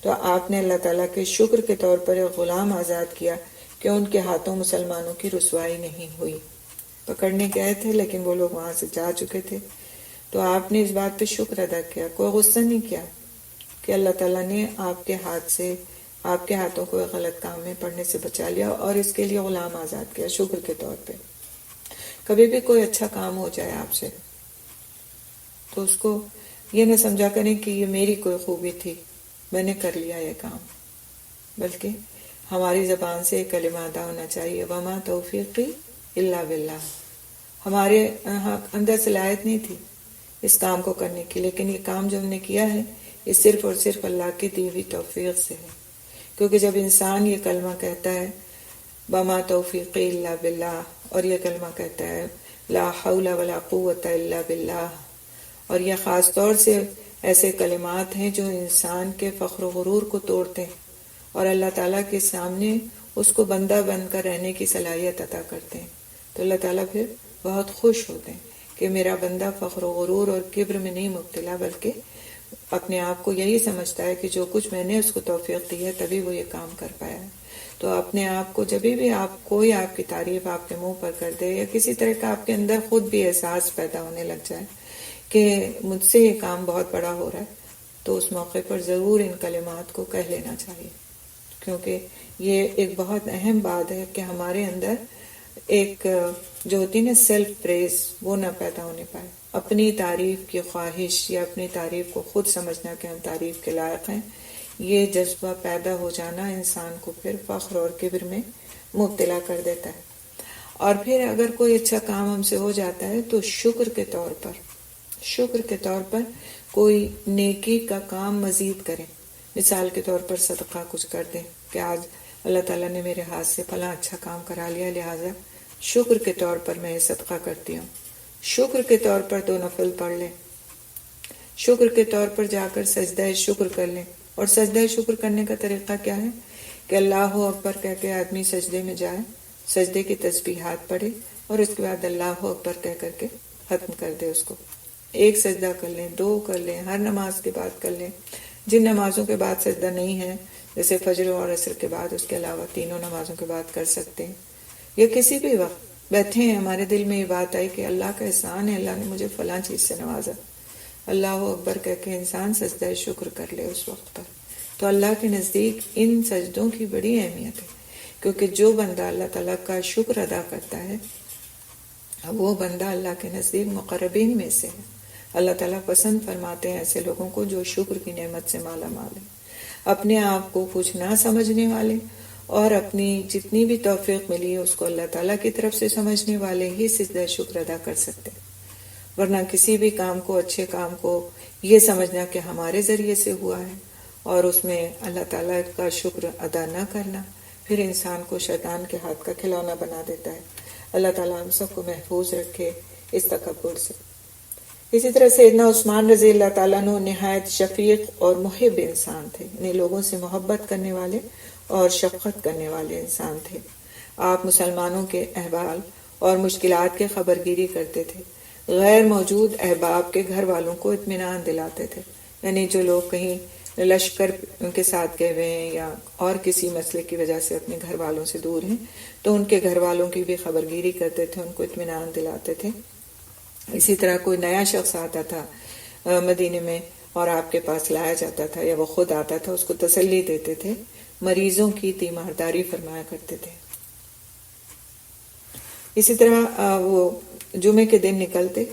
تو آپ نے اللہ تعالیٰ کے شکر کے طور پر ایک غلام آزاد کیا کہ ان کے ہاتھوں مسلمانوں کی رسوائی نہیں ہوئی۔ پکڑنے گئے تھے لیکن وہ لوگ وہاں سے جا چکے تھے، تو آپ نے اس بات پہ شکر ادا کیا، کوئی غصہ نہیں کیا کہ اللہ تعالیٰ نے آپ کے ہاتھ سے، آپ کے ہاتھوں کو ایک غلط کام میں پڑنے سے بچا لیا اور اس کے لیے غلام آزاد کیا شکر کے طور پہ۔ کبھی بھی کوئی اچھا کام ہو جائے آپ سے تو اس کو یہ نہ سمجھا کریں کہ یہ میری کوئی خوبی تھی، میں نے کر لیا یہ کام، بلکہ ہماری زبان سے ایک کلمہ ادا ہونا چاہیے، وما توفیقی الا باللہ۔ ہمارے اندر صلاحیت نہیں تھی، اس کام کو کرنے کی، لیکن یہ کام جو ہم نے کیا ہے یہ صرف اور صرف اللہ کی دی ہوئی توفیق سے ہے، کیونکہ جب انسان یہ کلمہ کہتا ہے بما توفیقی الا باللہ، اور یہ کلمہ کہتا ہے لا حول ولا قوت الا باللہ، اور یہ خاص طور سے ایسے کلمات ہیں جو انسان کے فخر و غرور کو توڑتے ہیں اور اللہ تعالیٰ کے سامنے اس کو بندہ بن کر رہنے کی صلاحیت عطا کرتے ہیں، تو اللہ تعالیٰ پھر بہت خوش ہوتے ہیں کہ میرا بندہ فخر و غرور اور کبر میں نہیں مبتلا، بلکہ اپنے آپ کو یہی سمجھتا ہے کہ جو کچھ میں نے اس کو توفیق دی ہے تبھی وہ یہ کام کر پایا ہے۔ تو اپنے آپ کو جب بھی کوئی آپ کی تعریف آپ کے منہ پر کر دے یا کسی طرح کا آپ کے اندر خود بھی احساس پیدا ہونے لگ جائے کہ مجھ سے یہ کام بہت بڑا ہو رہا ہے، تو اس موقع پر ضرور ان کلمات کو کہہ لینا چاہیے، کیونکہ یہ ایک بہت اہم بات ہے کہ ہمارے اندر ایک جو ہوتی نا سیلف پریز، وہ نہ پیدا ہونے پائے، اپنی تعریف کی خواہش یا اپنی تعریف کو خود سمجھنا کہ ہم تعریف کے لائق ہیں، یہ جذبہ پیدا ہو جانا انسان کو پھر فخر اور کبر میں مبتلا کر دیتا ہے۔ اور پھر اگر کوئی اچھا کام ہم سے ہو جاتا ہے تو شکر کے طور پر کوئی نیکی کا کام مزید کریں، مثال کے طور پر صدقہ کچھ کر دیں کہ آج اللہ تعالیٰ نے میرے ہاتھ سے فلاں اچھا کام کرا لیا، لہٰذا شکر کے طور پر میں یہ صدقہ کرتی ہوں، شکر کے طور پر 2 نفل پڑھ لیں، شکر کے طور پر جا کر سجدہ شکر کر لیں۔ اور سجدہ شکر کرنے کا طریقہ کیا ہے کہ اللہ اکبر کہہ کے آدمی سجدے میں جائے، سجدے کی تسبیحات پڑھے اور اس کے بعد اللہ اکبر کہہ کر کے ختم کر دے اس کو۔ 1 سجدہ کر لیں، 2 کر لیں، ہر نماز کے بعد کر لیں، جن نمازوں کے بعد سجدہ نہیں ہے جیسے فجر اور عصر کے بعد، اس کے علاوہ 3 نمازوں کے بعد کر سکتے ہیں، یا کسی بھی وقت بیٹھے ہیں ہمارے دل میں یہ بات آئی کہ اللہ کا احسان ہے، اللہ نے مجھے فلاں چیز سے نوازا، اللہ اکبر کہہ کے انسان سجدہ شکر کر لے اس وقت پر، تو اللہ کے نزدیک ان سجدوں کی بڑی اہمیت ہے، کیونکہ جو بندہ اللہ تعالیٰ کا شکر ادا کرتا ہے وہ بندہ اللہ کے نزدیک مقربین میں سے ہے۔ اللہ تعالیٰ پسند فرماتے ہیں ایسے لوگوں کو جو شکر کی نعمت سے مالا مال ہے، اپنے آپ کو کچھ نہ سمجھنے والے اور اپنی جتنی بھی توفیق ملی ہے اس کو اللہ تعالیٰ کی طرف سے سمجھنے والے ہی سجدہ شکر ادا کر سکتے ہیں، ورنہ کسی بھی کام کو، اچھے کام کو یہ سمجھنا کہ ہمارے ذریعے سے ہوا ہے اور اس میں اللہ تعالیٰ کا شکر ادا نہ کرنا، پھر انسان کو شیطان کے ہاتھ کا کھلونا بنا دیتا ہے۔ اللہ تعالیٰ ہم سب کو محفوظ رکھے اس تکبر سے۔ اسی طرح سیدنا عثمان رضی اللہ تعالیٰ عنہ نہایت شفیق اور محب انسان تھے، یعنی لوگوں سے محبت کرنے والے اور شفقت کرنے والے انسان تھے۔ آپ مسلمانوں کے احوال اور مشکلات کے خبرگیری کرتے تھے، غیر موجود احباب کے گھر والوں کو اطمینان دلاتے تھے، یعنی جو لوگ کہیں لشکر ان کے ساتھ گئے ہوئے ہیں یا اور کسی مسئلے کی وجہ سے اپنے گھر والوں سے دور ہیں تو ان کے گھر والوں کی بھی خبرگیری کرتے تھے، ان کو اطمینان دلاتے تھے۔ اسی طرح کوئی نیا شخص آتا تھا مدینے میں اور آپ کے پاس لایا جاتا تھا یا وہ خود آتا تھا، اس کو تسلی دیتے تھے، مریضوں کی تیمارداری فرمایا کرتے تھے۔ اسی طرح وہ جمعے کے دن نکلتے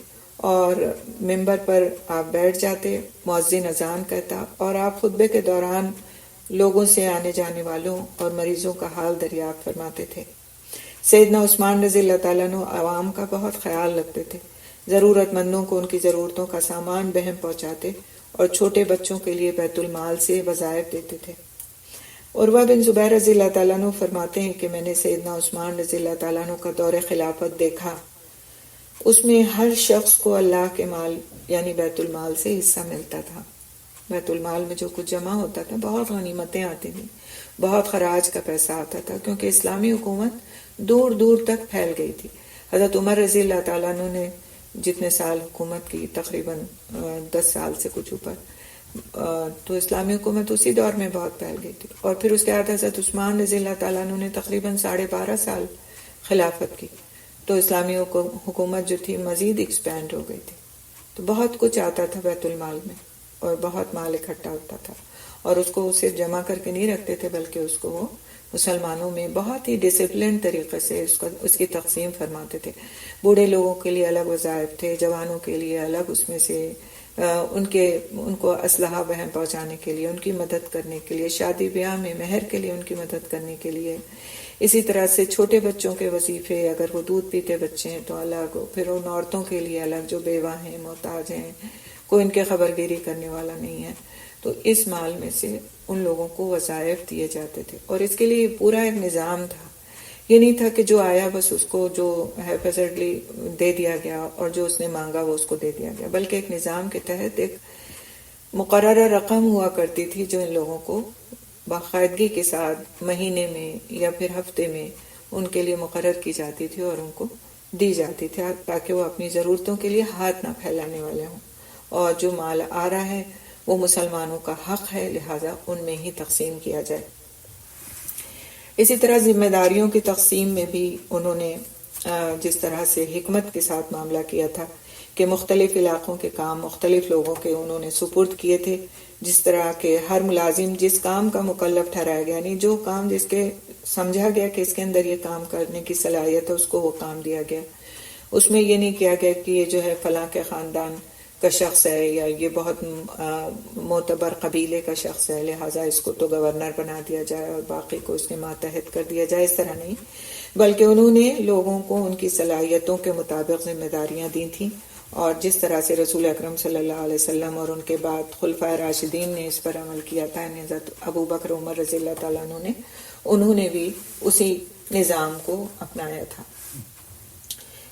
اور ممبر پر آپ بیٹھ جاتے، مؤذن اذان کہتا اور آپ خطبے کے دوران لوگوں سے آنے جانے والوں اور مریضوں کا حال دریافت فرماتے تھے۔ سیدنا عثمان رضی اللہ تعالیٰ عنہ عوام کا بہت خیال رکھتے تھے، ضرورت مندوں کو ان کی ضرورتوں کا سامان بہم پہنچاتے اور چھوٹے بچوں کے لیے بیت المال سے وظائف دیتے تھے۔ عروہ بن زبیر رضی اللہ تعالیٰ عنہ فرماتے ہیں کہ میں نے سیدنا عثمان رضی اللہ تعالیٰ عنہ کا دور خلافت دیکھا، اس میں ہر شخص کو اللہ کے مال یعنی بیت المال سے حصہ ملتا تھا۔ بیت المال میں جو کچھ جمع ہوتا تھا، بہت غنیمتیں آتی تھیں، بہت خراج کا پیسہ آتا تھا، کیونکہ اسلامی حکومت دور دور تک پھیل گئی تھی۔ حضرت عمر رضی اللہ تعالیٰ عنہ نے جتنے سال حکومت کی، تقریباً 10 سال سے کچھ اوپر، تو اسلامی حکومت اسی دور میں بہت پھیل گئی تھی۔ اور پھر اس کے بعد حضرت عثمان رضی اللہ تعالیٰ عنہ نے تقریباً 12.5 سال خلافت کی، تو اسلامی حکومت جو تھی مزید ایکسپینڈ ہو گئی تھی، تو بہت کچھ آتا تھا بیت المال میں اور بہت مال اکٹھا ہوتا تھا، اور اس کو صرف جمع کر کے نہیں رکھتے تھے بلکہ اس کو وہ مسلمانوں میں بہت ہی ڈسپلن طریقے سے اس کی تقسیم فرماتے تھے۔ بوڑھے لوگوں کے لیے الگ وظائف تھے، جوانوں کے لیے الگ، اس میں سے ان کو اسلحہ بہم پہنچانے کے لیے، ان کی مدد کرنے کے لیے، شادی بیاہ میں مہر کے لیے ان کی مدد کرنے کے لیے، اسی طرح سے چھوٹے بچوں کے وظیفے، اگر وہ دودھ پیتے بچے ہیں تو الگ، پھر ان عورتوں کے لیے الگ جو بیوہ ہیں، محتاج ہیں، کوئی ان کے خبر گیری کرنے والا نہیں ہے، تو اس مال میں سے ان لوگوں کو وظائف دیے جاتے تھے. اور اس کے لیے پورا ایک نظام تھا. یہ نہیں تھا کہ جو آیا بس اس کو جو ہیپیزڈلی دے دیا گیا اور جو اس نے مانگا وہ اس کو دے دیا گیا، بلکہ ایک نظام کے تحت ایک مقررہ رقم ہوا کرتی تھی جو ان لوگوں کو باقاعدگی کے ساتھ مہینے میں یا پھر ہفتے میں ان کے لیے مقرر کی جاتی تھی اور ان کو دی جاتی تھی، تاکہ وہ اپنی ضرورتوں کے لیے ہاتھ نہ پھیلانے والے ہوں. اور جو مال آ رہا ہے وہ مسلمانوں کا حق ہے، لہٰذا ان میں ہی تقسیم کیا جائے. اسی طرح ذمہ داریوں کی تقسیم میں بھی انہوں نے جس طرح سے حکمت کے ساتھ معاملہ کیا تھا کہ مختلف علاقوں کے کام مختلف لوگوں کے انہوں نے سپرد کیے تھے، جس طرح کہ ہر ملازم جس کام کا مکلف ٹھہرایا گیا، یعنی جو کام جس کے سمجھا گیا کہ اس کے اندر یہ کام کرنے کی صلاحیت ہے اس کو وہ کام دیا گیا. اس میں یہ نہیں کیا گیا کہ یہ جو ہے فلاں کے خاندان کا شخص ہے یا یہ بہت معتبر قبیلے کا شخص ہے لہٰذا اس کو تو گورنر بنا دیا جائے اور باقی کو اس کے ماتحت کر دیا جائے. اس طرح نہیں، بلکہ انہوں نے لوگوں کو ان کی صلاحیتوں کے مطابق ذمہ داریاں دی تھیں. اور جس طرح سے رسول اکرم صلی اللہ علیہ وسلم اور ان کے بعد خلفائے راشدین نے اس پر عمل کیا تھا، حضرت ابو بکر عمر رضی اللہ تعالیٰ عنہ نے، انہوں نے بھی اسی نظام کو اپنایا تھا.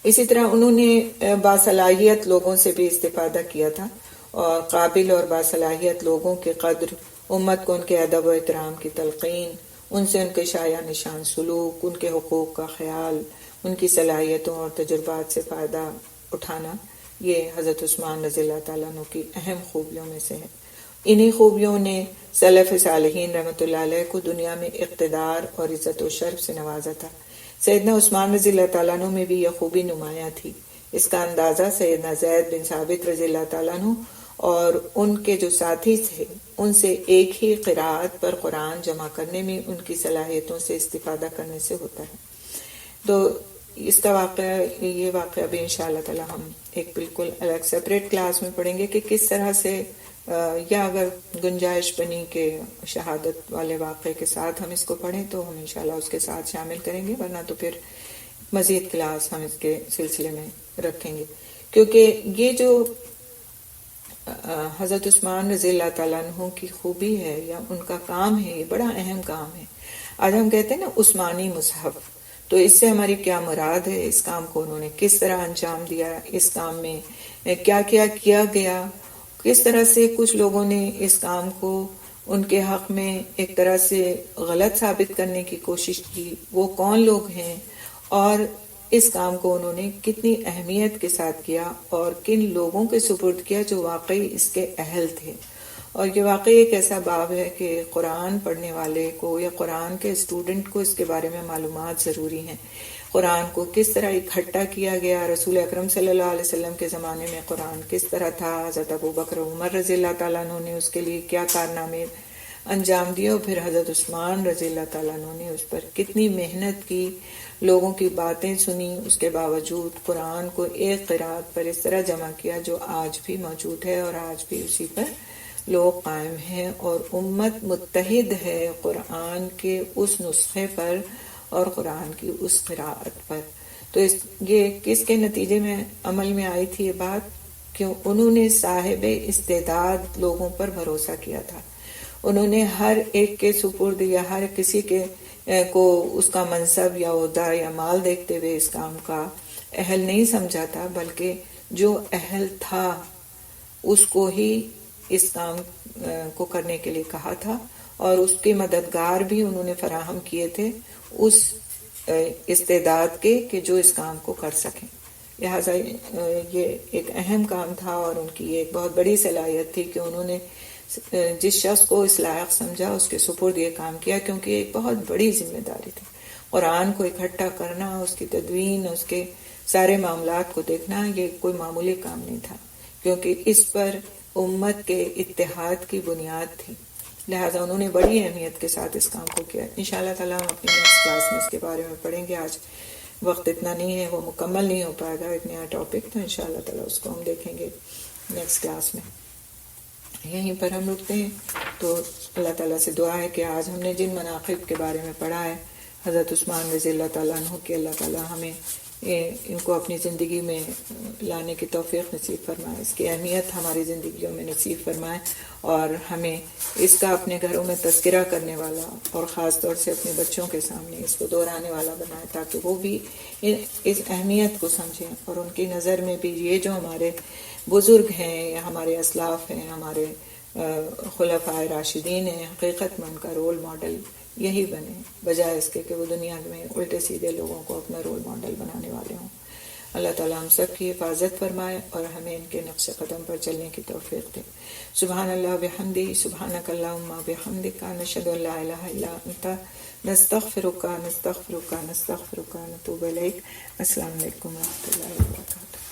اسی طرح انہوں نے باصلاحیت لوگوں سے بھی استفادہ کیا تھا، اور قابل اور باصلاحیت لوگوں کی قدر، امت کو ان کے ادب و احترام کی تلقین، ان سے ان کے شایع نشان سلوک، ان کے حقوق کا خیال، ان کی صلاحیتوں اور تجربات سے فائدہ اٹھانا، یہ حضرت عثمان رضی اللہ تعالیٰ عنہ کی اہم خوبیوں میں سے ہے. انہی خوبیوں نے سلف صالحین رحمۃ اللہ علیہ کو دنیا میں اقتدار اور عزت و شرف سے نوازا تھا. سیدنا عثمان رضی اللہ تعالیٰ عنہ میں بھی یہ خوبی نمایاں تھی. اس کا اندازہ سیدنا زید بن ثابت رضی اللہ تعالیٰ عنہ اور ان کے جو ساتھی تھے ان سے ایک ہی قرأت پر قرآن جمع کرنے میں ان کی صلاحیتوں سے استفادہ کرنے سے ہوتا ہے. تو اس کا یہ واقعہ بھی انشاءاللہ تعالی ہم ایک بالکل الگ سیپریٹ کلاس میں پڑھیں گے کہ کس طرح سے، یا اگر گنجائش بنی کہ شہادت والے واقعے کے ساتھ ہم اس کو پڑھیں تو ہم انشاءاللہ اس کے ساتھ شامل کریں گے، ورنہ تو پھر مزید کلاس ہم اس کے سلسلے میں رکھیں گے. کیونکہ یہ جو حضرت عثمان رضی اللہ تعالیٰ عنہ کی خوبی ہے یا ان کا کام ہے، یہ بڑا اہم کام ہے. آج ہم کہتے ہیں نا عثمانی مصحف، تو اس سے ہماری کیا مراد ہے، اس کام کو انہوں نے کس طرح انجام دیا، اس کام میں کیا کیا کیا گیا، کس طرح سے کچھ لوگوں نے اس کام کو ان کے حق میں ایک طرح سے غلط ثابت کرنے کی کوشش کی، وہ کون لوگ ہیں، اور اس کام کو انہوں نے کتنی اہمیت کے ساتھ کیا اور کن لوگوں کے سپرد کیا جو واقعی اس کے اہل تھے. اور یہ واقعی ایک ایسا باب ہے کہ قرآن پڑھنے والے کو یا قرآن کے اسٹوڈنٹ کو اس کے بارے میں معلومات ضروری ہیں. قرآن کو کس طرح اکٹھا کیا گیا، رسول اکرم صلی اللہ علیہ وسلم کے زمانے میں قرآن کس طرح تھا، حضرت ابو بکر عمر رضی اللہ تعالیٰ عنہ نے اس کے لیے کیا کارنامے انجام دیے، اور پھر حضرت عثمان رضی اللہ تعالیٰ عنہ نے اس پر کتنی محنت کی، لوگوں کی باتیں سنی، اس کے باوجود قرآن کو ایک قرأت پر اس طرح جمع کیا جو آج بھی موجود ہے اور آج بھی اسی پر لوگ قائم ہیں، اور امت متحد ہے قرآن کے اس نسخے پر اور قرآن کی اس قرأت پر. تو یہ کس کے نتیجے میں عمل میں آئی تھی یہ بات، کیوں انہوں نے صاحب استعداد لوگوں پر بھروسہ کیا تھا. انہوں نے ہر ایک کے سپرد یا ہر کسی کے کو اس کا منصب یا عہدہ یا مال دیکھتے ہوئے اس کام کا اہل نہیں سمجھا تھا، بلکہ جو اہل تھا اس کو ہی اس کام کو کرنے کے لیے کہا تھا، اور اس کے مددگار بھی انہوں نے فراہم کیے تھے اس استعداد کے کہ جو اس کام کو کر سکیں. لہٰذا یہ ایک اہم کام تھا، اور ان کی ایک بہت بڑی صلاحیت تھی کہ انہوں نے جس شخص کو اس لائق سمجھا اس کے سپرد یہ کام کیا، کیونکہ ایک بہت بڑی ذمہ داری تھی. قرآن کو اکٹھا کرنا، اس کی تدوین، اس کے سارے معاملات کو دیکھنا، یہ کوئی معمولی کام نہیں تھا، کیونکہ اس پر امت کے اتحاد کی بنیاد تھی. لہٰذا انہوں نے بڑی اہمیت کے ساتھ اس کام کو کیا. انشاءاللہ تعالیٰ ہم اپنی نیکسٹ کلاس میں اس کے بارے میں پڑھیں گے. آج وقت اتنا نہیں ہے، وہ مکمل نہیں ہو پائے گا، ایک نیا ٹاپک، تو انشاءاللہ تعالیٰ اس کو ہم دیکھیں گے نیکسٹ کلاس میں. یہیں پر ہم رکتے ہیں. تو اللہ تعالیٰ سے دعا ہے کہ آج ہم نے جن مناقب کے بارے میں پڑھا ہے حضرت عثمان رضی اللہ تعالیٰ عنہ کہ اللہ تعالیٰ ہمیں ان کو اپنی زندگی میں لانے کی توفیق نصیب فرمائے، اس کی اہمیت ہماری زندگیوں میں نصیب فرمائے، اور ہمیں اس کا اپنے گھروں میں تذکرہ کرنے والا اور خاص طور سے اپنے بچوں کے سامنے اس کو دہرانے والا بنائے، تاکہ وہ بھی اس اہمیت کو سمجھیں اور ان کی نظر میں بھی یہ جو ہمارے بزرگ ہیں یا ہمارے اسلاف ہیں، ہمارے خلفائے راشدین ہیں، حقیقت میں ان کا رول ماڈل یہی بنے، بجائے اس کے کہ وہ دنیا میں الٹے سیدھے لوگوں کو اپنا رول ماڈل بنانے والے ہوں۔ اللہ تعالیٰ ہم سب کی حفاظت فرمائے اور ہمیں ان کے نقش قدم پر چلنے کی توفیق دے۔ سبحان اللہ بحمدہ، سبحانک اللہم بحمدک، نشہد ان لا الہ الا انت، نستغفرک نستغفرک نستغفرک، نتوب الیک۔ السلام علیکم ورحمۃ اللہ وبرکاتہ۔